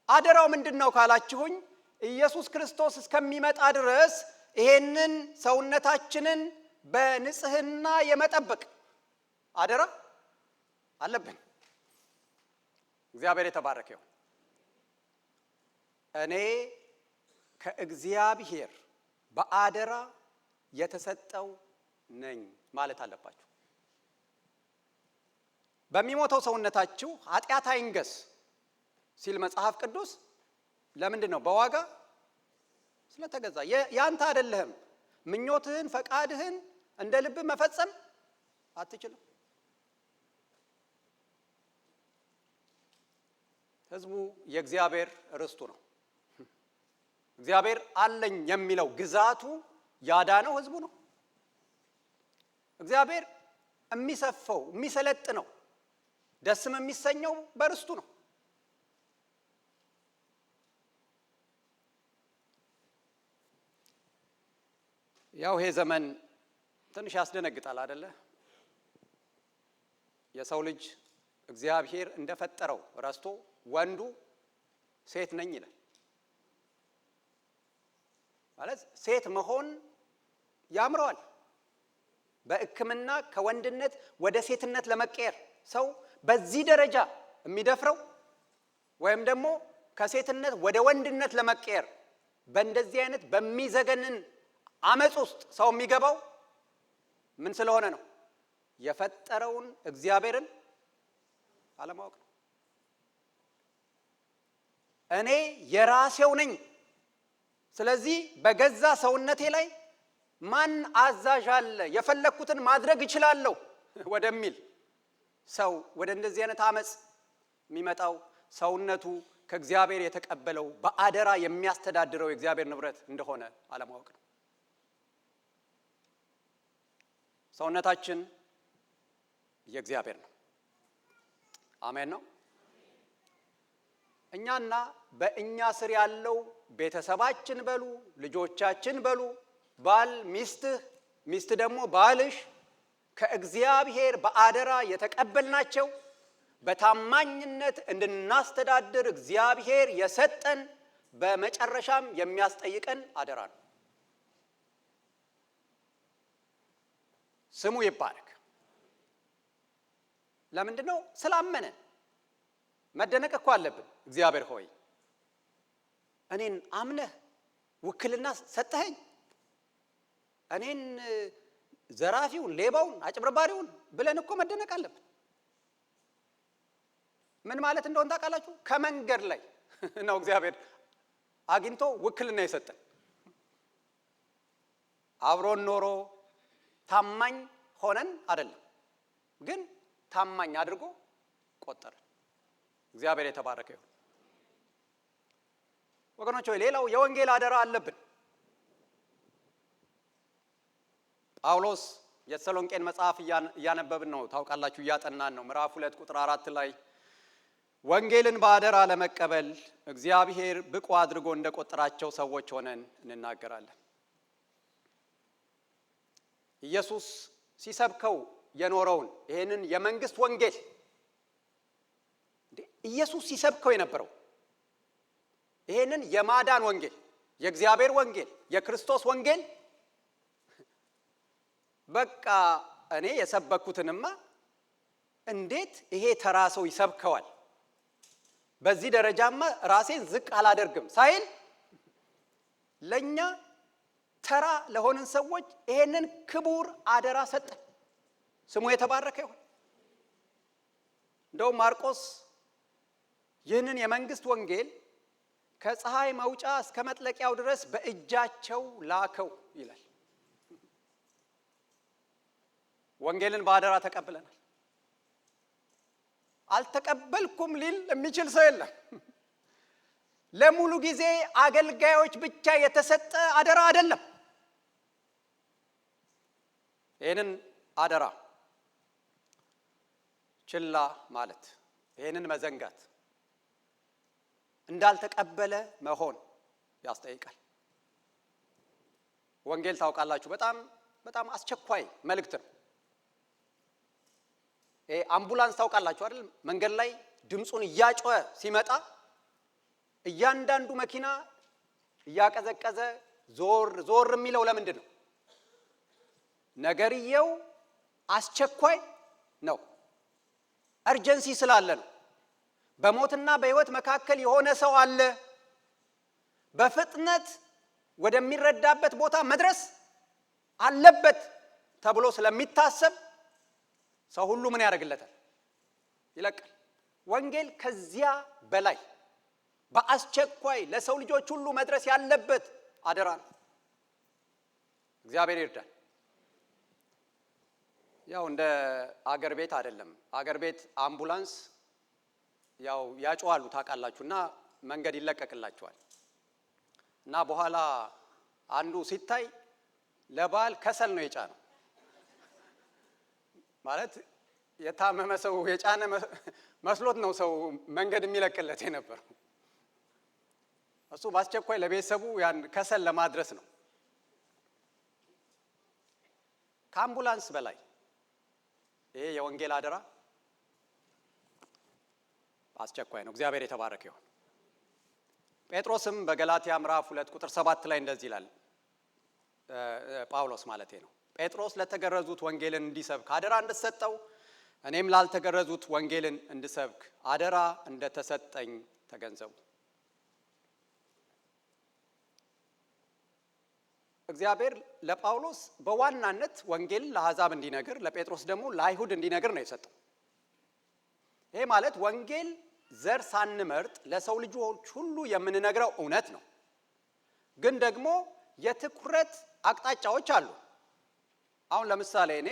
አደራው ምንድነው ካላችሁኝ ኢየሱስ ክርስቶስ እስከሚመጣ ድረስ ይሄንን ሰውነታችንን በንጽህና የመጠበቅ አደራ አለብን። እግዚአብሔር የተባረከ ይሁን። እኔ ከእግዚአብሔር በአደራ የተሰጠው ነኝ ማለት አለባችሁ። በሚሞተው ሰውነታችሁ ኃጢአት አይንገስ ሲል መጽሐፍ ቅዱስ ለምንድን ነው? በዋጋ ስለተገዛ። ያንተ አይደለህም። ምኞትህን ፈቃድህን እንደ ልብ መፈጸም አትችልም። ህዝቡ የእግዚአብሔር ርስቱ ነው። እግዚአብሔር አለኝ የሚለው ግዛቱ ያዳነው ህዝቡ ነው። እግዚአብሔር የሚሰፈው የሚሰለጥነው ደስም የሚሰኘው በርስቱ ነው። ያው ይሄ ዘመን ትንሽ ያስደነግጣል አይደለ? የሰው ልጅ እግዚአብሔር እንደፈጠረው ረስቶ ወንዱ ሴት ነኝ ይላል። ማለት ሴት መሆን ያምረዋል። በሕክምና ከወንድነት ወደ ሴትነት ለመቀየር ሰው በዚህ ደረጃ የሚደፍረው ወይም ደግሞ ከሴትነት ወደ ወንድነት ለመቀየር በእንደዚህ አይነት በሚዘገንን አመጽ ውስጥ ሰው የሚገባው ምን ስለሆነ ነው? የፈጠረውን እግዚአብሔርን አለማወቅ ነው። እኔ የራሴው ነኝ፣ ስለዚህ በገዛ ሰውነቴ ላይ ማን አዛዥ አለ? የፈለኩትን ማድረግ እችላለሁ ወደሚል ሰው ወደ እንደዚህ አይነት አመጽ የሚመጣው ሰውነቱ ከእግዚአብሔር የተቀበለው በአደራ የሚያስተዳድረው የእግዚአብሔር ንብረት እንደሆነ አለማወቅ ነው። ሰውነታችን የእግዚአብሔር ነው። አሜን ነው። እኛና በእኛ ስር ያለው ቤተሰባችን በሉ፣ ልጆቻችን በሉ፣ ባል ሚስትህ፣ ሚስት ደግሞ ባልሽ ከእግዚአብሔር በአደራ የተቀበልናቸው በታማኝነት እንድናስተዳድር እግዚአብሔር የሰጠን በመጨረሻም የሚያስጠይቀን አደራ ነው። ስሙ ይባረክ። ለምንድነው? ስላመነን። መደነቅ እኮ አለብን። እግዚአብሔር ሆይ እኔን አምነህ ውክልና ሰጠኸኝ፣ እኔን ዘራፊውን፣ ሌባውን፣ አጭበርባሪውን ብለን እኮ መደነቅ አለብን። ምን ማለት እንደሆነ ታውቃላችሁ? ከመንገድ ላይ ነው እግዚአብሔር አግኝቶ ውክልና የሰጠን። አብሮን ኖሮ ታማኝ ሆነን አይደለም፣ ግን ታማኝ አድርጎ ቆጠረን። እግዚአብሔር የተባረከ ይሁን። ወገኖች ሆይ ሌላው የወንጌል አደራ አለብን። ጳውሎስ የተሰሎንቄን መጽሐፍ እያነበብን ነው፣ ታውቃላችሁ፣ እያጠናን ነው። ምዕራፍ 2 ቁጥር 4 ላይ ወንጌልን በአደራ ለመቀበል እግዚአብሔር ብቁ አድርጎ እንደቆጠራቸው ሰዎች ሆነን እንናገራለን። ኢየሱስ ሲሰብከው የኖረውን ይሄንን የመንግስት ወንጌል ኢየሱስ ሲሰብከው የነበረው ይሄንን የማዳን ወንጌል፣ የእግዚአብሔር ወንጌል፣ የክርስቶስ ወንጌል በቃ እኔ የሰበኩትንማ እንዴት ይሄ ተራ ሰው ይሰብከዋል? በዚህ ደረጃማ ራሴን ዝቅ አላደርግም ሳይል ለኛ ተራ ለሆነን ሰዎች ይሄንን ክቡር አደራ ሰጠን። ስሙ የተባረከ ይሁን። እንደው ማርቆስ ይህንን የመንግስት ወንጌል ከፀሐይ መውጫ እስከ መጥለቂያው ድረስ በእጃቸው ላከው ይላል። ወንጌልን በአደራ ተቀብለናል። አልተቀበልኩም ሊል የሚችል ሰው የለም። ለሙሉ ጊዜ አገልጋዮች ብቻ የተሰጠ አደራ አይደለም። ይህንን አደራ ችላ ማለት፣ ይህንን መዘንጋት፣ እንዳልተቀበለ መሆን ያስጠይቃል። ወንጌል ታውቃላችሁ በጣም አስቸኳይ መልእክት ነው። አምቡላንስ ታውቃላችሁ አይደል? መንገድ ላይ ድምጹን እያጮኸ ሲመጣ እያንዳንዱ መኪና እያቀዘቀዘ ዞር የሚለው ለምንድን ነው? ነገርየው አስቸኳይ ነው። እርጀንሲ ስላለ ነው። በሞትና በሕይወት መካከል የሆነ ሰው አለ። በፍጥነት ወደሚረዳበት ቦታ መድረስ አለበት ተብሎ ስለሚታሰብ ሰው ሁሉ ምን ያደርግለታል? ይለቃል። ወንጌል ከዚያ በላይ በአስቸኳይ ለሰው ልጆች ሁሉ መድረስ ያለበት አደራ ነው። እግዚአብሔር ይርዳል። ያው እንደ አገር ቤት አይደለም። አገር ቤት አምቡላንስ ያው ያጮዋሉ ታውቃላችሁና መንገድ ይለቀቅላቸዋል። እና በኋላ አንዱ ሲታይ ለባል ከሰል ነው የጫነው። ማለት የታመመ ሰው የጫነ መስሎት ነው ሰው መንገድ የሚለቅለት የነበረው። እሱ በአስቸኳይ ለቤተሰቡ ያን ከሰል ለማድረስ ነው። ከአምቡላንስ በላይ ይሄ የወንጌል አደራ አስቸኳይ ነው። እግዚአብሔር የተባረከ ይሁን። ጴጥሮስም በገላትያ ምዕራፍ 2 ቁጥር 7 ላይ እንደዚህ ይላል። ጳውሎስ ማለቴ ነው። ጴጥሮስ ለተገረዙት ወንጌልን እንዲሰብክ አደራ እንደተሰጠው እኔም ላልተገረዙት ወንጌልን እንድሰብክ አደራ እንደተሰጠኝ ተገንዘቡ። እግዚአብሔር ለጳውሎስ በዋናነት ወንጌልን ለአሕዛብ እንዲነግር፣ ለጴጥሮስ ደግሞ ለአይሁድ እንዲነግር ነው የሰጠው። ይሄ ማለት ወንጌል ዘር ሳንመርጥ ለሰው ልጆች ሁሉ የምንነግረው እውነት ነው። ግን ደግሞ የትኩረት አቅጣጫዎች አሉ። አሁን ለምሳሌ እኔ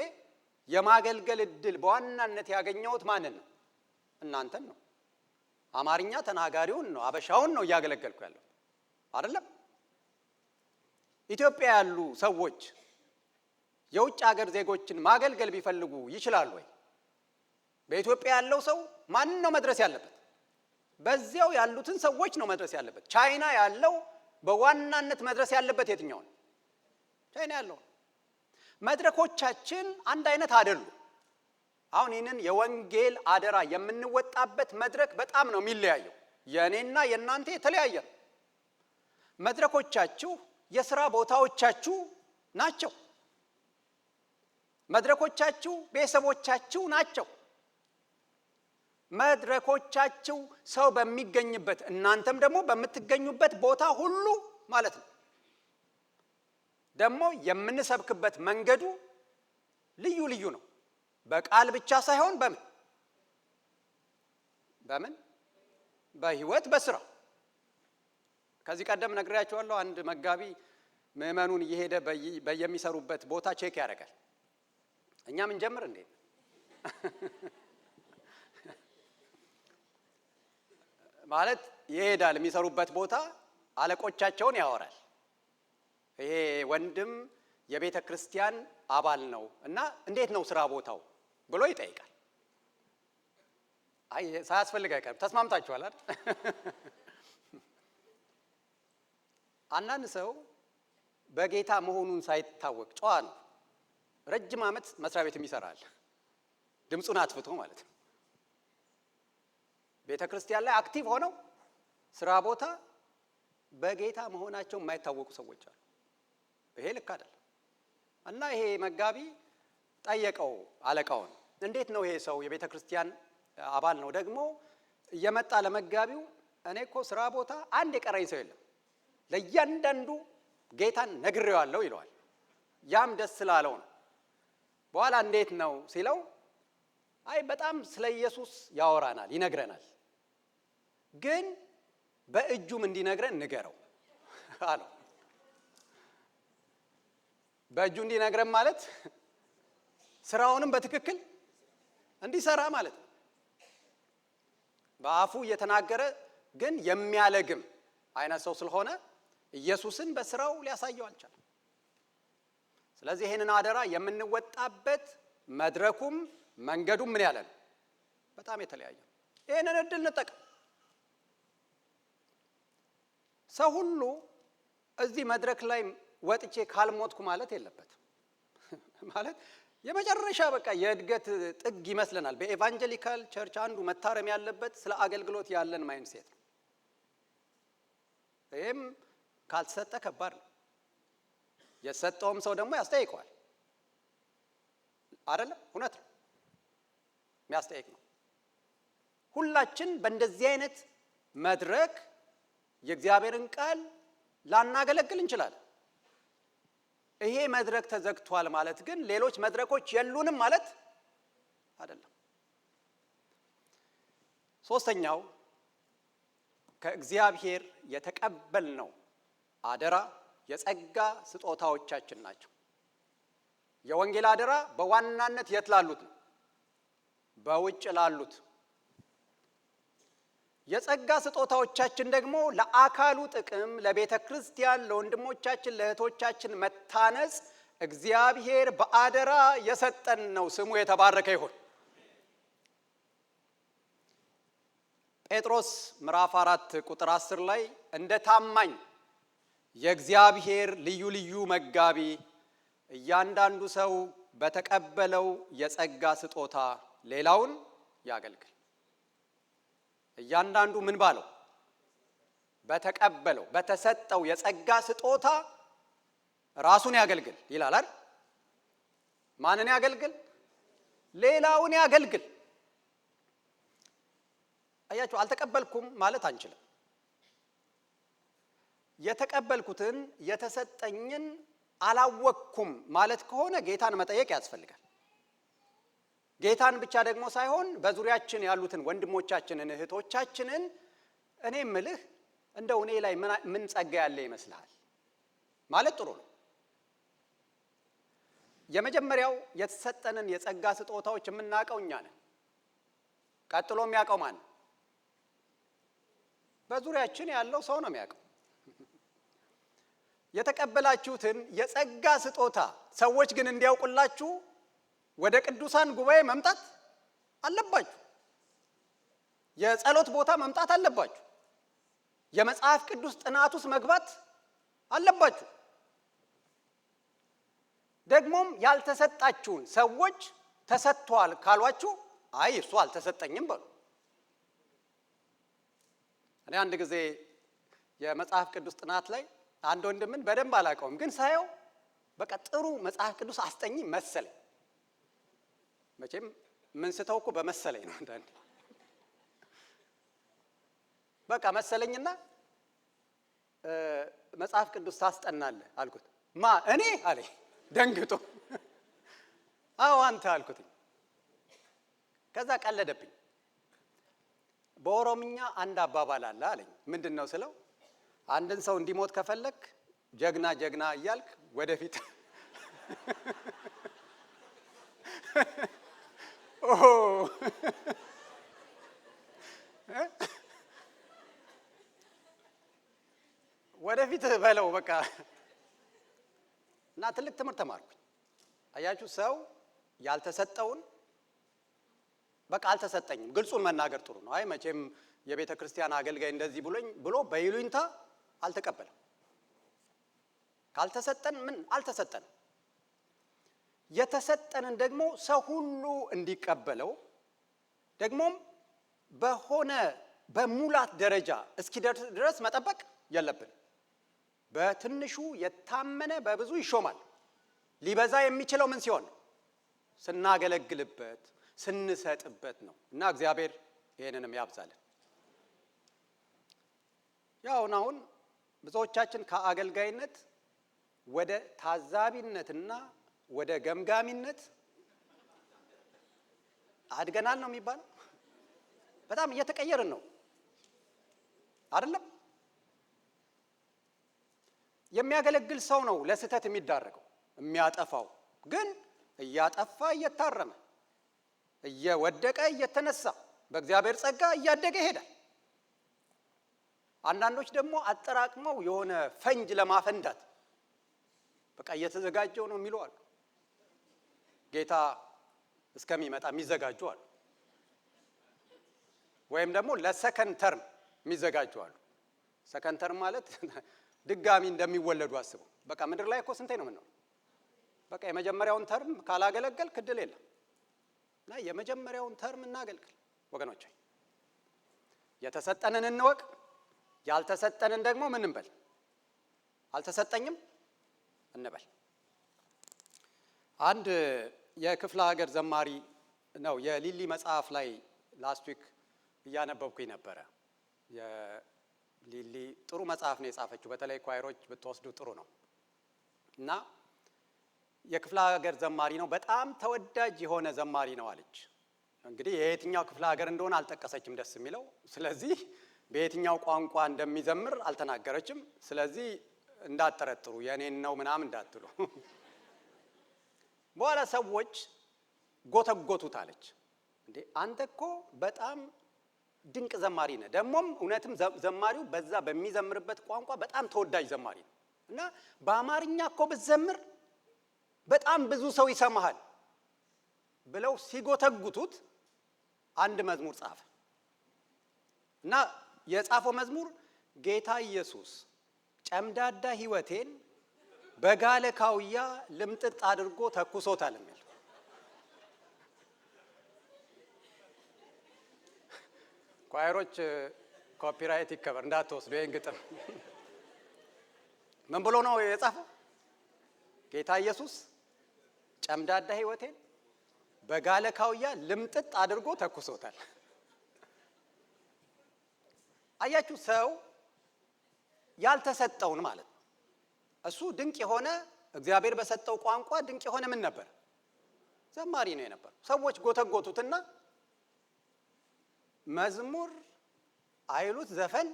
የማገልገል እድል በዋናነት ያገኘሁት ማንን ነው? እናንተን ነው። አማርኛ ተናጋሪውን ነው፣ አበሻውን ነው እያገለገልኩ ያለው አይደለም። ኢትዮጵያ ያሉ ሰዎች የውጭ ሀገር ዜጎችን ማገልገል ቢፈልጉ ይችላሉ ወይ? በኢትዮጵያ ያለው ሰው ማንን ነው መድረስ ያለበት? በዚያው ያሉትን ሰዎች ነው መድረስ ያለበት። ቻይና ያለው በዋናነት መድረስ ያለበት የትኛውን? ቻይና ያለው። መድረኮቻችን አንድ አይነት አይደሉም። አሁን ይህንን የወንጌል አደራ የምንወጣበት መድረክ በጣም ነው የሚለያየው። የእኔና የእናንተ የተለያየ ነው። መድረኮቻችሁ የሥራ ቦታዎቻችሁ ናቸው። መድረኮቻችሁ ቤተሰቦቻችሁ ናቸው። መድረኮቻችሁ ሰው በሚገኝበት እናንተም ደግሞ በምትገኙበት ቦታ ሁሉ ማለት ነው። ደግሞ የምንሰብክበት መንገዱ ልዩ ልዩ ነው። በቃል ብቻ ሳይሆን በምን በህይወት በስራ። ከዚህ ቀደም ነግሬያቸዋለሁ። አንድ መጋቢ ምዕመኑን እየሄደ በየሚሰሩበት ቦታ ቼክ ያደርጋል። እኛ ምን ጀምር እንዴ ማለት ይሄዳል። የሚሰሩበት ቦታ አለቆቻቸውን ያወራል። ይሄ ወንድም የቤተ ክርስቲያን አባል ነው እና እንዴት ነው ስራ ቦታው ብሎ ይጠይቃል። አይ ሳያስፈልግ አይቀርም። ተስማምታችኋል አይደል? አንዳንድ ሰው በጌታ መሆኑን ሳይታወቅ ጨዋ ነው። ረጅም ዓመት መስሪያ ቤት ይሰራል፣ ድምፁን አጥፍቶ ማለት ነው። ቤተ ክርስቲያን ላይ አክቲቭ ሆነው ስራ ቦታ በጌታ መሆናቸው የማይታወቁ ሰዎች አሉ። ይሄ ልክ አይደለም። እና ይሄ መጋቢ ጠየቀው አለቃውን፣ እንዴት ነው ይሄ ሰው የቤተ ክርስቲያን አባል ነው ደግሞ እየመጣ ለመጋቢው እኔ እኮ ስራ ቦታ አንድ የቀረኝ ሰው የለም፣ ለእያንዳንዱ ጌታን ነግሬዋለሁ ይለዋል። ያም ደስ ስላለው ነው። በኋላ እንዴት ነው ሲለው አይ በጣም ስለ ኢየሱስ ያወራናል፣ ይነግረናል፣ ግን በእጁም እንዲነግረን ንገረው አለው። በእጁ እንዲነግረን ማለት ስራውንም በትክክል እንዲሰራ ማለት ነው። በአፉ እየተናገረ ግን የሚያለግም አይነት ሰው ስለሆነ ኢየሱስን በስራው ሊያሳየው አልቻለም። ስለዚህ ይሄንን አደራ የምንወጣበት መድረኩም መንገዱም ምን ያለ ነው? በጣም የተለያየ። ይሄንን እድል እንጠቀም። ሰው ሁሉ እዚህ መድረክ ላይ ወጥቼ ካልሞትኩ ማለት የለበትም። ማለት የመጨረሻ በቃ የእድገት ጥግ ይመስለናል። በኤቫንጀሊካል ቸርች አንዱ መታረም ያለበት ስለ አገልግሎት ያለን ማይንድሴት ነው። ይሄም ካልተሰጠ ከባድ ነው። የሰጠውም ሰው ደግሞ ያስጠይቀዋል። አይደለም? እውነት ነው፣ የሚያስጠይቅ ነው። ሁላችን በእንደዚህ አይነት መድረክ የእግዚአብሔርን ቃል ላናገለግል እንችላለን። ይሄ መድረክ ተዘግቷል ማለት ግን ሌሎች መድረኮች የሉንም ማለት አይደለም። ሶስተኛው ከእግዚአብሔር የተቀበልነው አደራ የጸጋ ስጦታዎቻችን ናቸው። የወንጌል አደራ በዋናነት የት ላሉት ነው? በውጭ ላሉት። የጸጋ ስጦታዎቻችን ደግሞ ለአካሉ ጥቅም፣ ለቤተ ክርስቲያን፣ ለወንድሞቻችን፣ ለእህቶቻችን መታነጽ እግዚአብሔር በአደራ የሰጠን ነው። ስሙ የተባረከ ይሁን። ጴጥሮስ ምዕራፍ 4 ቁጥር 10 ላይ እንደ ታማኝ የእግዚአብሔር ልዩ ልዩ መጋቢ እያንዳንዱ ሰው በተቀበለው የጸጋ ስጦታ ሌላውን ያገልግል። እያንዳንዱ ምን ባለው? በተቀበለው በተሰጠው የጸጋ ስጦታ ራሱን ያገልግል ይላል አይደል? ማንን ያገልግል? ሌላውን ያገልግል። አያችሁ፣ አልተቀበልኩም ማለት አንችልም። የተቀበልኩትን የተሰጠኝን አላወቅኩም ማለት ከሆነ ጌታን መጠየቅ ያስፈልጋል። ጌታን ብቻ ደግሞ ሳይሆን በዙሪያችን ያሉትን ወንድሞቻችንን እህቶቻችንን እኔ ምልህ እንደው እኔ ላይ ምን ጸጋ ያለ ይመስልሃል ማለት ጥሩ ነው። የመጀመሪያው የተሰጠንን የጸጋ ስጦታዎች የምናውቀው እኛ ነን። ቀጥሎ የሚያውቀው ማን ነው? በዙሪያችን ያለው ሰው ነው የሚያውቀው። የተቀበላችሁትን የጸጋ ስጦታ ሰዎች ግን እንዲያውቁላችሁ ወደ ቅዱሳን ጉባኤ መምጣት አለባችሁ። የጸሎት ቦታ መምጣት አለባችሁ። የመጽሐፍ ቅዱስ ጥናት ውስጥ መግባት አለባችሁ። ደግሞም ያልተሰጣችሁን ሰዎች ተሰጥቷል ካሏችሁ አይ እሱ አልተሰጠኝም በሉ። እኔ አንድ ጊዜ የመጽሐፍ ቅዱስ ጥናት ላይ አንድ ወንድምን በደንብ አላውቀውም፣ ግን ሳየው በቃ ጥሩ መጽሐፍ ቅዱስ አስጠኝ መሰለኝ። መቼም ምን ስተው እኮ በመሰለኝ ነው አንዳንዴ። በቃ መሰለኝና መጽሐፍ ቅዱስ ታስጠናለህ አልኩት። እኔ አለኝ ደንግጦ። አዎ አንተ አልኩትኝ። ከዛ ቀለደብኝ። በኦሮምኛ አንድ አባባል አለ አለኝ። ምንድን ነው ስለው አንድን ሰው እንዲሞት ከፈለክ ጀግና ጀግና እያልክ ወደፊት ወደፊት በለው በቃ። እና ትልቅ ትምህርት ተማርኩኝ። አያችሁ ሰው ያልተሰጠውን በቃ አልተሰጠኝም፣ ግልጹን መናገር ጥሩ ነው። አይ መቼም የቤተ ክርስቲያን አገልጋይ እንደዚህ ብሎኝ ብሎ በይሉኝታ አልተቀበለም። ካልተሰጠን ምን አልተሰጠንም። የተሰጠንን ደግሞ ሰው ሁሉ እንዲቀበለው ደግሞም በሆነ በሙላት ደረጃ እስኪደርስ ድረስ መጠበቅ የለብን። በትንሹ የታመነ በብዙ ይሾማል። ሊበዛ የሚችለው ምን ሲሆን ነው? ስናገለግልበት ስንሰጥበት ነው። እና እግዚአብሔር ይሄንንም ያብዛልን። ያው አሁን ብዙዎቻችን ከአገልጋይነት ወደ ታዛቢነትና ወደ ገምጋሚነት አድገናል ነው የሚባለው። በጣም እየተቀየርን ነው አይደለም? የሚያገለግል ሰው ነው ለስህተት የሚዳረገው የሚያጠፋው፣ ግን እያጠፋ እየታረመ እየወደቀ እየተነሳ በእግዚአብሔር ጸጋ እያደገ ይሄዳል። አንዳንዶች ደግሞ አጠራቅመው የሆነ ፈንጅ ለማፈንዳት በቃ እየተዘጋጀው ነው የሚሉ አሉ። ጌታ እስከሚመጣ የሚዘጋጁ አሉ። ወይም ደግሞ ለሰከንድ ተርም የሚዘጋጁ አሉ። ሰከንድ ተርም ማለት ድጋሚ እንደሚወለዱ አስበው። በቃ ምድር ላይ እኮ ስንቴ ነው የምንኖር? በቃ የመጀመሪያውን ተርም ካላገለገልክ እድል የለም። እና የመጀመሪያውን ተርም እናገልግል ወገኖች። የተሰጠንን እንወቅ፣ ያልተሰጠንን ደግሞ ምን እንበል? አልተሰጠኝም እንበል። አንድ የክፍለ ሀገር ዘማሪ ነው የሊሊ መጽሐፍ ላይ ላስት ዊክ እያነበብኩኝ ነበረ። የሊሊ ጥሩ መጽሐፍ ነው የጻፈችው። በተለይ ኳይሮች ብትወስዱ ጥሩ ነው። እና የክፍለ ሀገር ዘማሪ ነው፣ በጣም ተወዳጅ የሆነ ዘማሪ ነው አለች። እንግዲህ የየትኛው ክፍለ ሀገር እንደሆነ አልጠቀሰችም፣ ደስ የሚለው። ስለዚህ በየትኛው ቋንቋ እንደሚዘምር አልተናገረችም። ስለዚህ እንዳትጠረጥሩ የኔን ነው ምናምን እንዳትሉ። በኋላ ሰዎች ጎተጎቱት አለች። እንዴ አንተ እኮ በጣም ድንቅ ዘማሪ ነህ፣ ደግሞም እውነትም ዘማሪው በዛ በሚዘምርበት ቋንቋ በጣም ተወዳጅ ዘማሪ ነው እና በአማርኛ እኮ ብትዘምር በጣም ብዙ ሰው ይሰማሃል ብለው ሲጎተጉቱት አንድ መዝሙር ጻፈ እና የጻፈው መዝሙር ጌታ ኢየሱስ ጨምዳዳ ሕይወቴን በጋለ ካውያ ልምጥጥ አድርጎ ተኩሶታል የሚል። ኳይሮች ኮፒራይት ይከበር እንዳትወስዱ ይሄን ግጥም። ምን ብሎ ነው የጻፈው? ጌታ ኢየሱስ ጨምዳዳ ሕይወቴን በጋለ ካውያ ልምጥጥ አድርጎ ተኩሶታል። አያችሁ ሰው ያልተሰጠውን ማለት ነው። እሱ ድንቅ የሆነ እግዚአብሔር በሰጠው ቋንቋ ድንቅ የሆነ ምን ነበር? ዘማሪ ነው የነበረው። ሰዎች ጎተጎቱትና መዝሙር አይሉት ዘፈን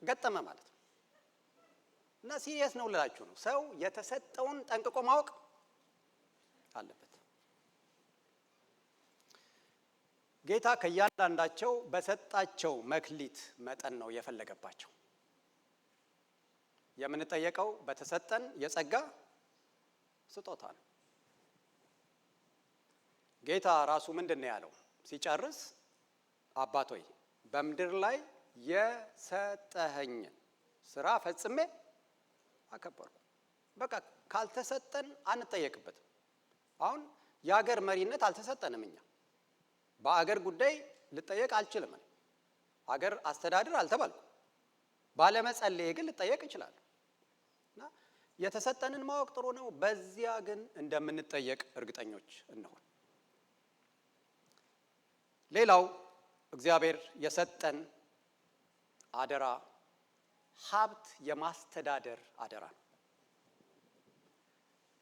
ገጠመ ማለት ነው። እና ሲሪየስ ነው ልላችሁ ነው። ሰው የተሰጠውን ጠንቅቆ ማወቅ አለበት። ጌታ ከእያንዳንዳቸው በሰጣቸው መክሊት መጠን ነው የፈለገባቸው። የምንጠየቀው በተሰጠን የጸጋ ስጦታ ነው። ጌታ ራሱ ምንድን ነው ያለው ሲጨርስ? አባት ሆይ በምድር ላይ የሰጠኸኝን ስራ ፈጽሜ አከበርኩ። በቃ ካልተሰጠን አንጠየቅበትም። አሁን የአገር መሪነት አልተሰጠንም። እኛ በአገር ጉዳይ ልጠየቅ አልችልም። አገር አስተዳድር አልተባልኩም። ባለመጸለይ ግን ልጠየቅ እችላለሁ። እና የተሰጠንን ማወቅ ጥሩ ነው። በዚያ ግን እንደምንጠየቅ እርግጠኞች እንሆን። ሌላው እግዚአብሔር የሰጠን አደራ ሀብት የማስተዳደር አደራ ነው።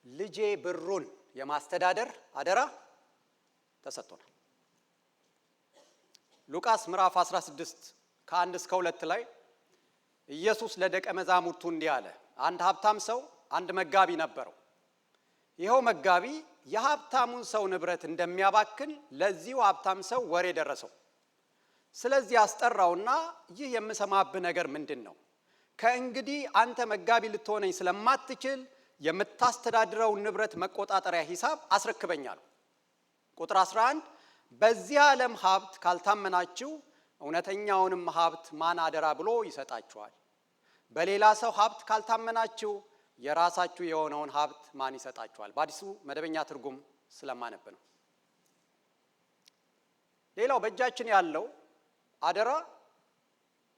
ልጄ ብሩን የማስተዳደር አደራ ተሰጥቶናል። ሉቃስ ምዕራፍ 16 ከ1 እስከ 2 ላይ ኢየሱስ ለደቀ መዛሙርቱ እንዲህ አለ። አንድ ሀብታም ሰው አንድ መጋቢ ነበረው። ይኸው መጋቢ የሀብታሙን ሰው ንብረት እንደሚያባክን ለዚሁ ሀብታም ሰው ወሬ ደረሰው። ስለዚህ አስጠራውና ይህ የምሰማብህ ነገር ምንድን ነው? ከእንግዲህ አንተ መጋቢ ልትሆነኝ ስለማትችል የምታስተዳድረውን ንብረት መቆጣጠሪያ ሂሳብ አስረክበኛል። ቁጥር 11 በዚህ ዓለም ሀብት ካልታመናችሁ እውነተኛውንም ሀብት ማን አደራ ብሎ ይሰጣችኋል? በሌላ ሰው ሀብት ካልታመናችሁ የራሳችሁ የሆነውን ሀብት ማን ይሰጣችኋል? በአዲሱ መደበኛ ትርጉም ስለማነብ ነው። ሌላው በእጃችን ያለው አደራ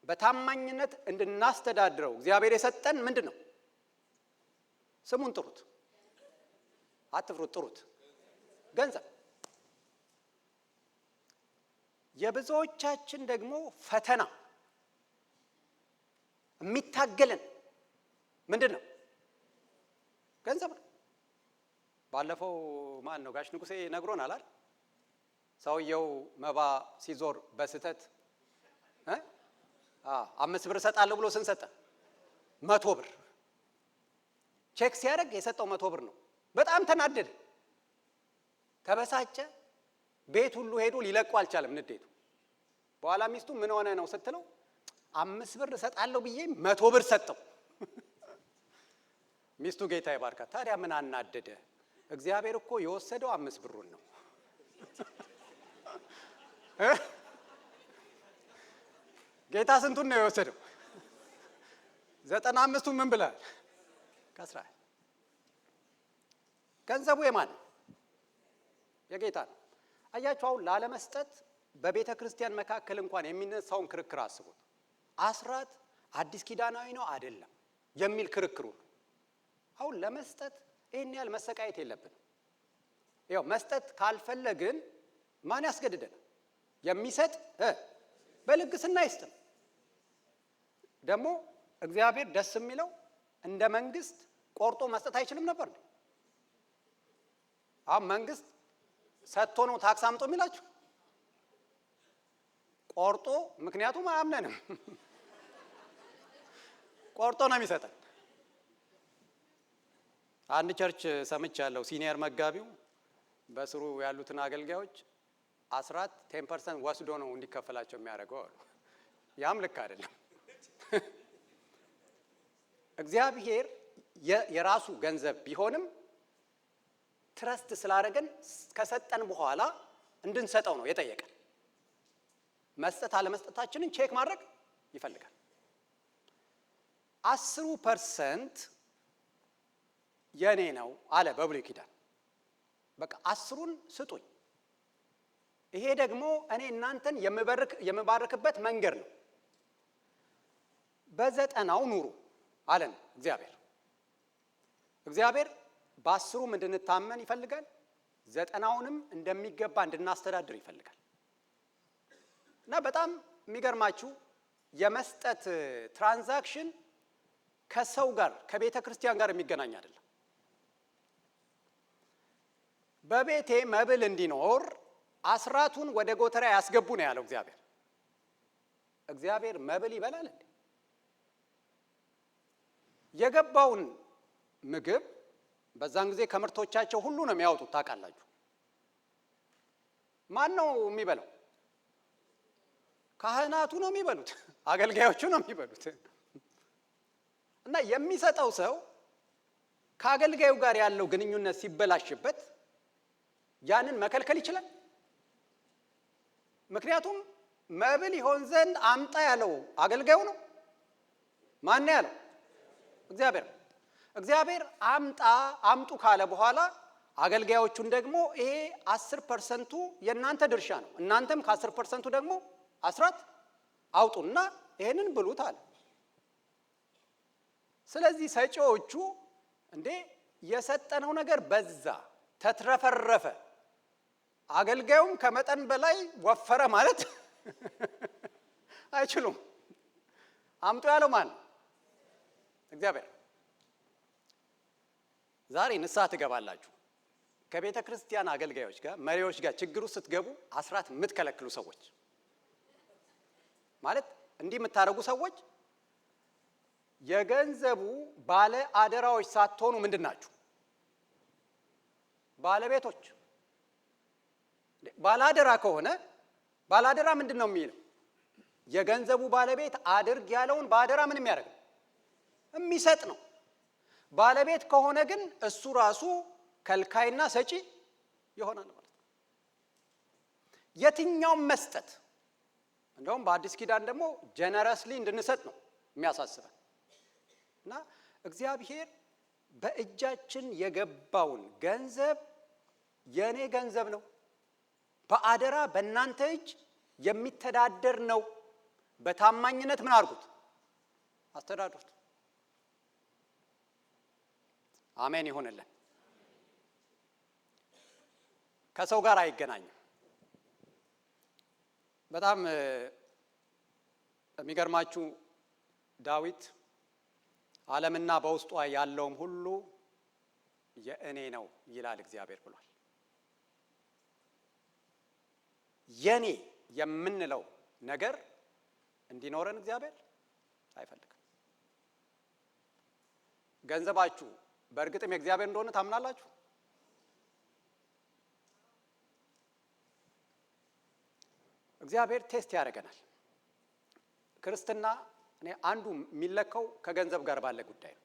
በታማኝነት እንድናስተዳድረው እግዚአብሔር የሰጠን ምንድን ነው? ስሙን ጥሩት፣ አትፍሩት፣ ጥሩት። ገንዘብ። የብዙዎቻችን ደግሞ ፈተና የሚታገለን ምንድን ነው? ገንዘብ ነው። ባለፈው ማን ነው ጋሽ ንጉሴ ነግሮናል አይደል? ሰውየው መባ ሲዞር በስተት 5 ብር እሰጣለሁ ብሎ ስንሰጠ 100 ብር ቼክ ሲያደርግ የሰጠው 100 ብር ነው። በጣም ተናደደ፣ ተበሳጨ። ቤት ሁሉ ሄዶ ሊለቁ አልቻለም ንዴቱ። በኋላ ሚስቱ ምን ሆነ ነው ስትለው 5 ብር እሰጣለሁ ብዬ 100 ብር ሰጠው። ሚስቱ ጌታ ይባርካት። ታዲያ ምን አናደደ? እግዚአብሔር እኮ የወሰደው 5 ብሩን ነው። ጌታ ስንቱን ነው የወሰደው? 95ቱን ምን ብላል? ከስራ። ገንዘቡ የማን ነው? የጌታ ነው። አያችሁ፣ አሁን ላለመስጠት በቤተ ክርስቲያን መካከል እንኳን የሚነሳውን ክርክር አስቡት። አስራት አዲስ ኪዳናዊ ነው አይደለም የሚል ክርክሩ። አሁን ለመስጠት ይህን ያህል መሰቃየት የለብንም። ያው መስጠት ካልፈለግን ማን ያስገድደን? የሚሰጥ በልግስና ይስጥ። ደግሞ እግዚአብሔር ደስ የሚለው እንደ መንግስት ቆርጦ መስጠት አይችልም ነበር? አሁን መንግስት ሰጥቶ ነው ታክስ አምጦ የሚላችሁ? ቆርጦ፣ ምክንያቱም አያምነንም። ቆርጦ ነው የሚሰጠን። አንድ ቸርች ሰምቻለሁ። ሲኒየር መጋቢው በስሩ ያሉትን አገልጋዮች 10% ወስዶ ነው እንዲከፈላቸው የሚያደርገው አሉ። ያም ልክ አይደለም። እግዚአብሔር የራሱ ገንዘብ ቢሆንም ትረስት ስላደረገን ከሰጠን በኋላ እንድንሰጠው ነው የጠየቀን። መስጠት አለመስጠታችንን ቼክ ማድረግ ይፈልጋል። 10% የኔ ነው አለ በብሉይ ኪዳን። በቃ 10ን ስጡኝ፣ ይሄ ደግሞ እኔ እናንተን የምባርክበት መንገድ ነው። በ90 ኑሩ አለን እግዚአብሔር። እግዚአብሔር በ10 እንድንታመን ይፈልጋል። 90ንም እንደሚገባ እንድናስተዳድር ይፈልጋል። እና በጣም የሚገርማችሁ የመስጠት ትራንዛክሽን ከሰው ጋር ከቤተ ክርስቲያን ጋር የሚገናኝ አይደለም። በቤቴ መብል እንዲኖር 10ቱን ወደ ጎተራ ያስገቡ ነው ያለው እግዚአብሔር። እግዚአብሔር መብል ይበላል እንዴ? የገባውን ምግብ በዛን ጊዜ ከምርቶቻቸው ሁሉ ነው የሚያወጡት። ታውቃላችሁ። ማን ነው የሚበላው? ካህናቱ ነው የሚበሉት፣ አገልጋዮቹ ነው የሚበሉት። እና የሚሰጠው ሰው ከአገልጋዩ ጋር ያለው ግንኙነት ሲበላሽበት ያንን መከልከል ይችላል። ምክንያቱም መብል ይሆን ዘንድ አምጣ ያለው አገልጋዩ ነው። ማን ያለው? እግዚአብሔር። እግዚአብሔር አምጡ ካለ በኋላ አገልጋዮቹን ደግሞ ይሄ 10%ቱ የእናንተ ድርሻ ነው፣ እናንተም ከ10%ቱ ደግሞ 10 አውጡና ይሄንን ብሉት አለ። ስለዚህ ሰጪዎቹ እንዴ የሰጠነው ነገር በዛ ተትረፈረፈ፣ አገልጋዩም ከመጠን በላይ ወፈረ ማለት አይችሉም። አምጡ ያለው ማን ነው? እግዚአብሔር። ዛሬ ንስሐ ትገባላችሁ። ከቤተ ክርስቲያን አገልጋዮች ጋር መሪዎች ጋር ችግሩ ስትገቡ አስራት የምትከለክሉ ሰዎች ማለት እንዲህ የምታደርጉ ሰዎች የገንዘቡ ባለ አደራዎች ሳትሆኑ ምንድን ናችሁ? ባለቤቶች። ባላደራ ከሆነ ባላደራ ምንድን ነው የሚለው? የገንዘቡ ባለቤት አድርግ ያለውን በአደራ ምን የሚያደርግ የሚሰጥ ነው። ባለቤት ከሆነ ግን እሱ ራሱ ከልካይና ሰጪ ይሆናል ማለት ነው። የትኛውም መስጠት እንደውም በአዲስ ኪዳን ደግሞ ጀነረስሊ እንድንሰጥ ነው የሚያሳስበን እና እግዚአብሔር በእጃችን የገባውን ገንዘብ የኔ ገንዘብ ነው፣ በአደራ በእናንተ እጅ የሚተዳደር ነው፣ በታማኝነት ምን አድርጉት? አስተዳድሩት። አሜን ይሁንልን። ከሰው ጋር አይገናኝም። በጣም የሚገርማችሁ ዳዊት ዓለምና በውስጧ ያለውም ሁሉ የእኔ ነው ይላል እግዚአብሔር ብሏል። የኔ የምንለው ነገር እንዲኖረን እግዚአብሔር አይፈልግም። ገንዘባችሁ በእርግጥም የእግዚአብሔር እንደሆነ ታምናላችሁ? እግዚአብሔር ቴስት ያደርገናል። ክርስትና እኔ አንዱ የሚለካው ከገንዘብ ጋር ባለ ጉዳይ ነው።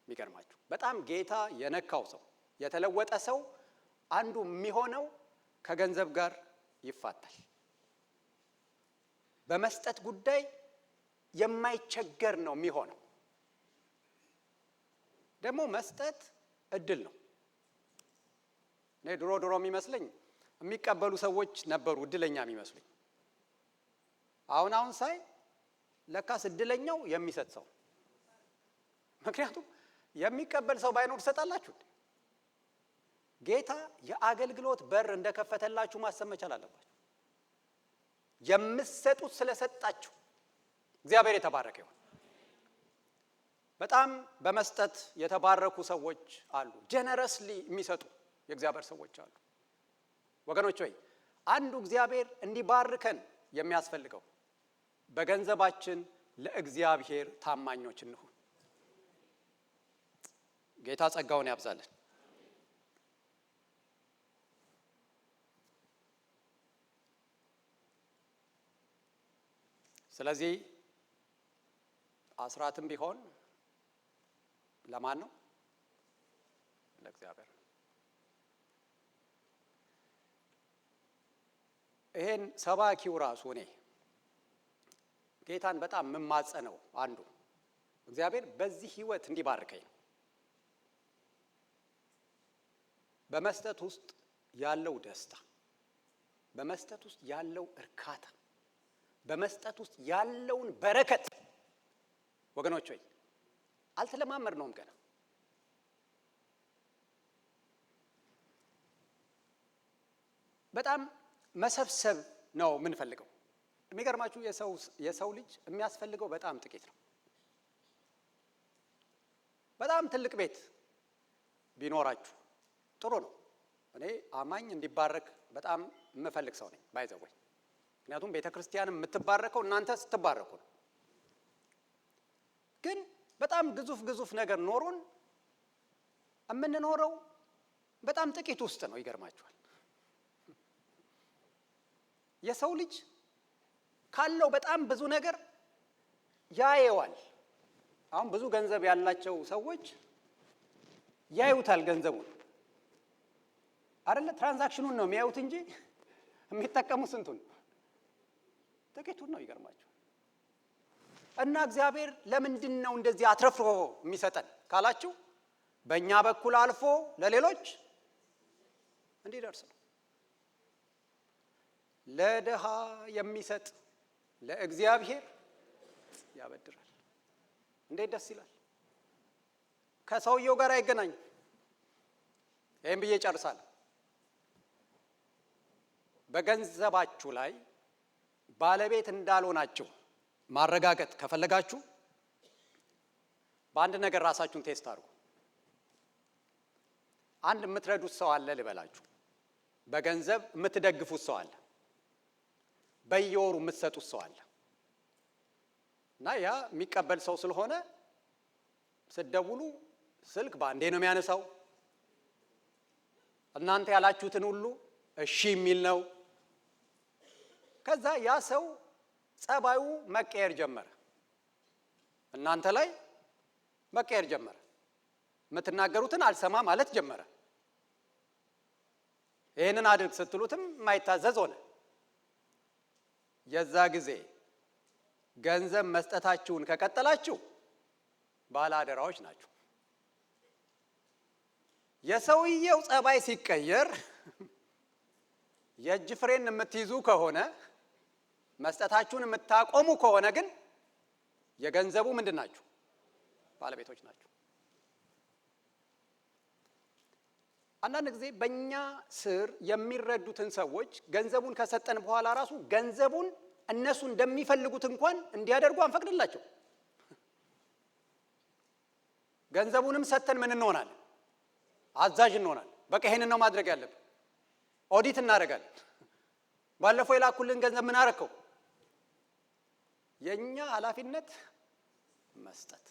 የሚገርማችሁ በጣም ጌታ የነካው ሰው የተለወጠ ሰው አንዱ የሚሆነው ከገንዘብ ጋር ይፋታል። በመስጠት ጉዳይ የማይቸገር ነው የሚሆነው። ደግሞ መስጠት እድል ነው። እኔ ድሮ የሚመስለኝ የሚቀበሉ ሰዎች ነበሩ እድለኛ የሚመስሉኝ። አሁን ሳይ ለካስ እድለኛው የሚሰጥ ሰው። ምክንያቱም የሚቀበል ሰው ባይኖር ትሰጣላችሁ። ጌታ የአገልግሎት በር እንደከፈተላችሁ ማሰብ መቻል አለባችሁ። የምትሰጡት ስለሰጣችሁ እግዚአብሔር የተባረከ ይሁን። በጣም በመስጠት የተባረኩ ሰዎች አሉ። ጀነረስሊ የሚሰጡ የእግዚአብሔር ሰዎች አሉ። ወገኖች ሆይ አንዱ እግዚአብሔር እንዲባርከን የሚያስፈልገው በገንዘባችን ለእግዚአብሔር ታማኞች እንሁን። ጌታ ጸጋውን ያብዛልን። ስለዚህ አስራትም ቢሆን ለማን ነው? ለእግዚአብሔር። ይሄን ሰባኪው ራሱ እኔ ጌታን በጣም የምማጸነው አንዱ እግዚአብሔር በዚህ ህይወት እንዲባርከኝ ነው። በመስጠት ውስጥ ያለው ደስታ፣ በመስጠት ውስጥ ያለው እርካታ፣ በመስጠት ውስጥ ያለውን በረከት ወገኖች ሆይ አልተለማመድነውም ገና። በጣም መሰብሰብ ነው የምንፈልገው። የሚገርማችሁ የሰው ልጅ የሚያስፈልገው በጣም ጥቂት ነው። በጣም ትልቅ ቤት ቢኖራችሁ ጥሩ ነው። እኔ አማኝ እንዲባረክ በጣም የምፈልግ ሰው ነኝ ባይዘወይ። ምክንያቱም ቤተ ክርስቲያንም የምትባረከው እናንተ ስትባረኩ ነው። ግን በጣም ግዙፍ ነገር ኖሮን የምንኖረው በጣም ጥቂት ውስጥ ነው። ይገርማችኋል። የሰው ልጅ ካለው በጣም ብዙ ነገር ያየዋል። አሁን ብዙ ገንዘብ ያላቸው ሰዎች ያዩታል ገንዘቡን አይደለ? ትራንዛክሽኑን ነው የሚያዩት እንጂ የሚጠቀሙ ስንቱን? ጥቂቱን ነው። ይገርማችኋል። እና እግዚአብሔር ለምንድን ነው እንደዚህ አትረፍሮ የሚሰጠን ካላችሁ በእኛ በኩል አልፎ ለሌሎች እንዲደርስ ነው። ለድሃ የሚሰጥ ለእግዚአብሔር ያበድራል። እንዴት ደስ ይላል! ከሰውየው ጋር አይገናኝም። ይህም ብዬ ጨርሳለሁ። በገንዘባችሁ ላይ ባለቤት እንዳልሆናችሁ ማረጋገጥ ከፈለጋችሁ በአንድ ነገር ራሳችሁን ቴስት አድርጉ። አንድ የምትረዱት ሰው አለ ልበላችሁ። በገንዘብ የምትደግፉት ሰው አለ። በየወሩ የምትሰጡት ሰው አለ። እና ያ የሚቀበል ሰው ስለሆነ ስትደውሉ ስልክ ባንዴ ነው የሚያነሳው። እናንተ ያላችሁትን ሁሉ እሺ የሚል ነው። ከዛ ያ ሰው ጸባዩ መቀየር ጀመረ። እናንተ ላይ መቀየር ጀመረ። የምትናገሩትን አልሰማ ማለት ጀመረ። ይሄንን አድርግ ስትሉትም የማይታዘዝ ሆነ። የዛ ጊዜ ገንዘብ መስጠታችሁን ከቀጠላችሁ ባለአደራዎች ናችሁ። የሰውየው ጸባይ ሲቀየር የእጅ ፍሬን የምትይዙ ከሆነ መስጠታችሁን የምታቆሙ ከሆነ ግን የገንዘቡ ምንድን ናችሁ? ባለቤቶች ናችሁ። አንዳንድ ጊዜ በእኛ ስር የሚረዱትን ሰዎች ገንዘቡን ከሰጠን በኋላ ራሱ ገንዘቡን እነሱ እንደሚፈልጉት እንኳን እንዲያደርጉ አንፈቅድላቸው። ገንዘቡንም ሰጥተን ምን እንሆናለን? አዛዥ እንሆናለን። በቃ ይሄንን ነው ማድረግ ያለብን። ኦዲት እናደርጋለን። ባለፈው የላኩልን ገንዘብ ምን አረከው? የኛ ኃላፊነት መስጠት።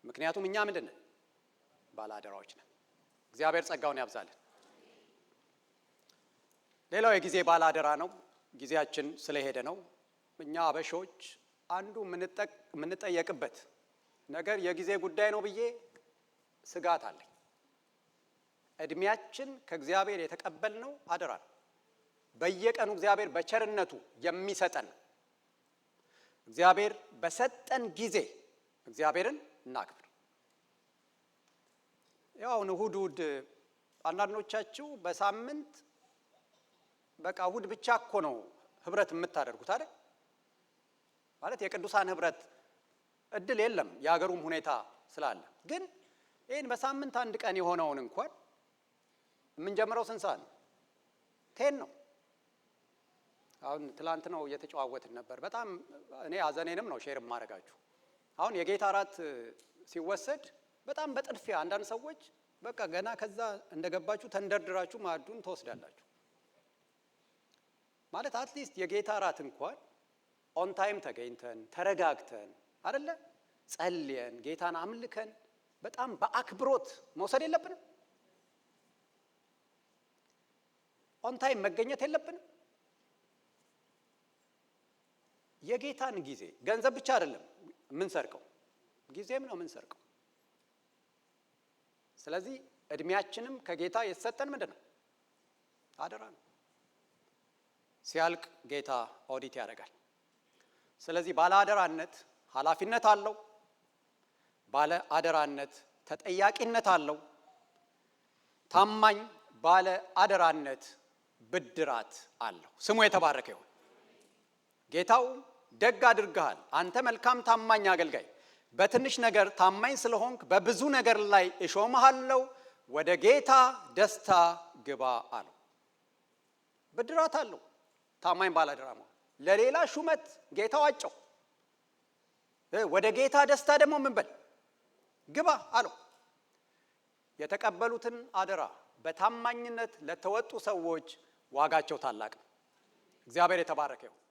ምክንያቱም እኛ ምንድነው? ባለአደራዎች ነን። እግዚአብሔር ጸጋውን ያብዛልን። ሌላው የጊዜ ባለአደራ ነው። ጊዜያችን ስለሄደ ነው። እኛ አበሾች አንዱ የምንጠየቅበት ነገር የጊዜ ጉዳይ ነው ብዬ ስጋት አለኝ። እድሜያችን ከእግዚአብሔር የተቀበልነው አደራ ነው። በየቀኑ እግዚአብሔር በቸርነቱ የሚሰጠን። እግዚአብሔር በሰጠን ጊዜ እግዚአብሔርን እናክብር። ያው እሁድ አንዳንዶቻችሁ በሳምንት በቃ እሁድ ብቻ እኮ ነው ህብረት የምታደርጉት አይደል? ማለት የቅዱሳን ህብረት እድል የለም የሀገሩም ሁኔታ ስላለ። ግን ይህን በሳምንት አንድ ቀን የሆነውን እንኳን የምንጀምረው ስንት ሰዓት ነው? 10 ነው። አሁን ትላንት ነው እየተጨዋወትን ነበር። በጣም እኔ አዘኔንም ነው ሼር ማድረጋችሁ። አሁን የጌታ እራት ሲወሰድ በጣም በጥድፊያ አንዳንድ ሰዎች በቃ ገና ከዛ እንደገባችሁ ተንደርድራችሁ ማዕዱን ትወስዳላችሁ። ማለት አትሊስት የጌታ እራት እንኳን ኦን ታይም ተገኝተን ተረጋግተን አይደለ ጸልየን ጌታን አምልከን በጣም በአክብሮት መውሰድ የለብንም? ኦን ታይም መገኘት የለብንም? የጌታን ጊዜ ገንዘብ ብቻ አይደለም የምንሰርቀው፣ ጊዜም ነው የምንሰርቀው። ስለዚህ እድሜያችንም ከጌታ የተሰጠን ምንድን ነው? አደራ ነው። ሲያልቅ ጌታ ኦዲት ያደርጋል። ስለዚህ ባለ አደራነት ኃላፊነት አለው። ባለ አደራነት ተጠያቂነት አለው። ታማኝ ባለ አደራነት ብድራት አለው። ስሙ የተባረከ ይሁን። ጌታው ደግ አድርገሃል፣ አንተ መልካም ታማኝ አገልጋይ፣ በትንሽ ነገር ታማኝ ስለሆንክ በብዙ ነገር ላይ እሾምሃለሁ፣ ወደ ጌታ ደስታ ግባ አለው። ብድራት አለው ታማኝ ባለአደራ ነው። ለሌላ ሹመት ጌታው አጨው፣ ወደ ጌታ ደስታ ደግሞ ምን በል ግባ አለው። የተቀበሉትን አደራ በታማኝነት ለተወጡ ሰዎች ዋጋቸው ታላቅ ነው። እግዚአብሔር የተባረከ ይሁን።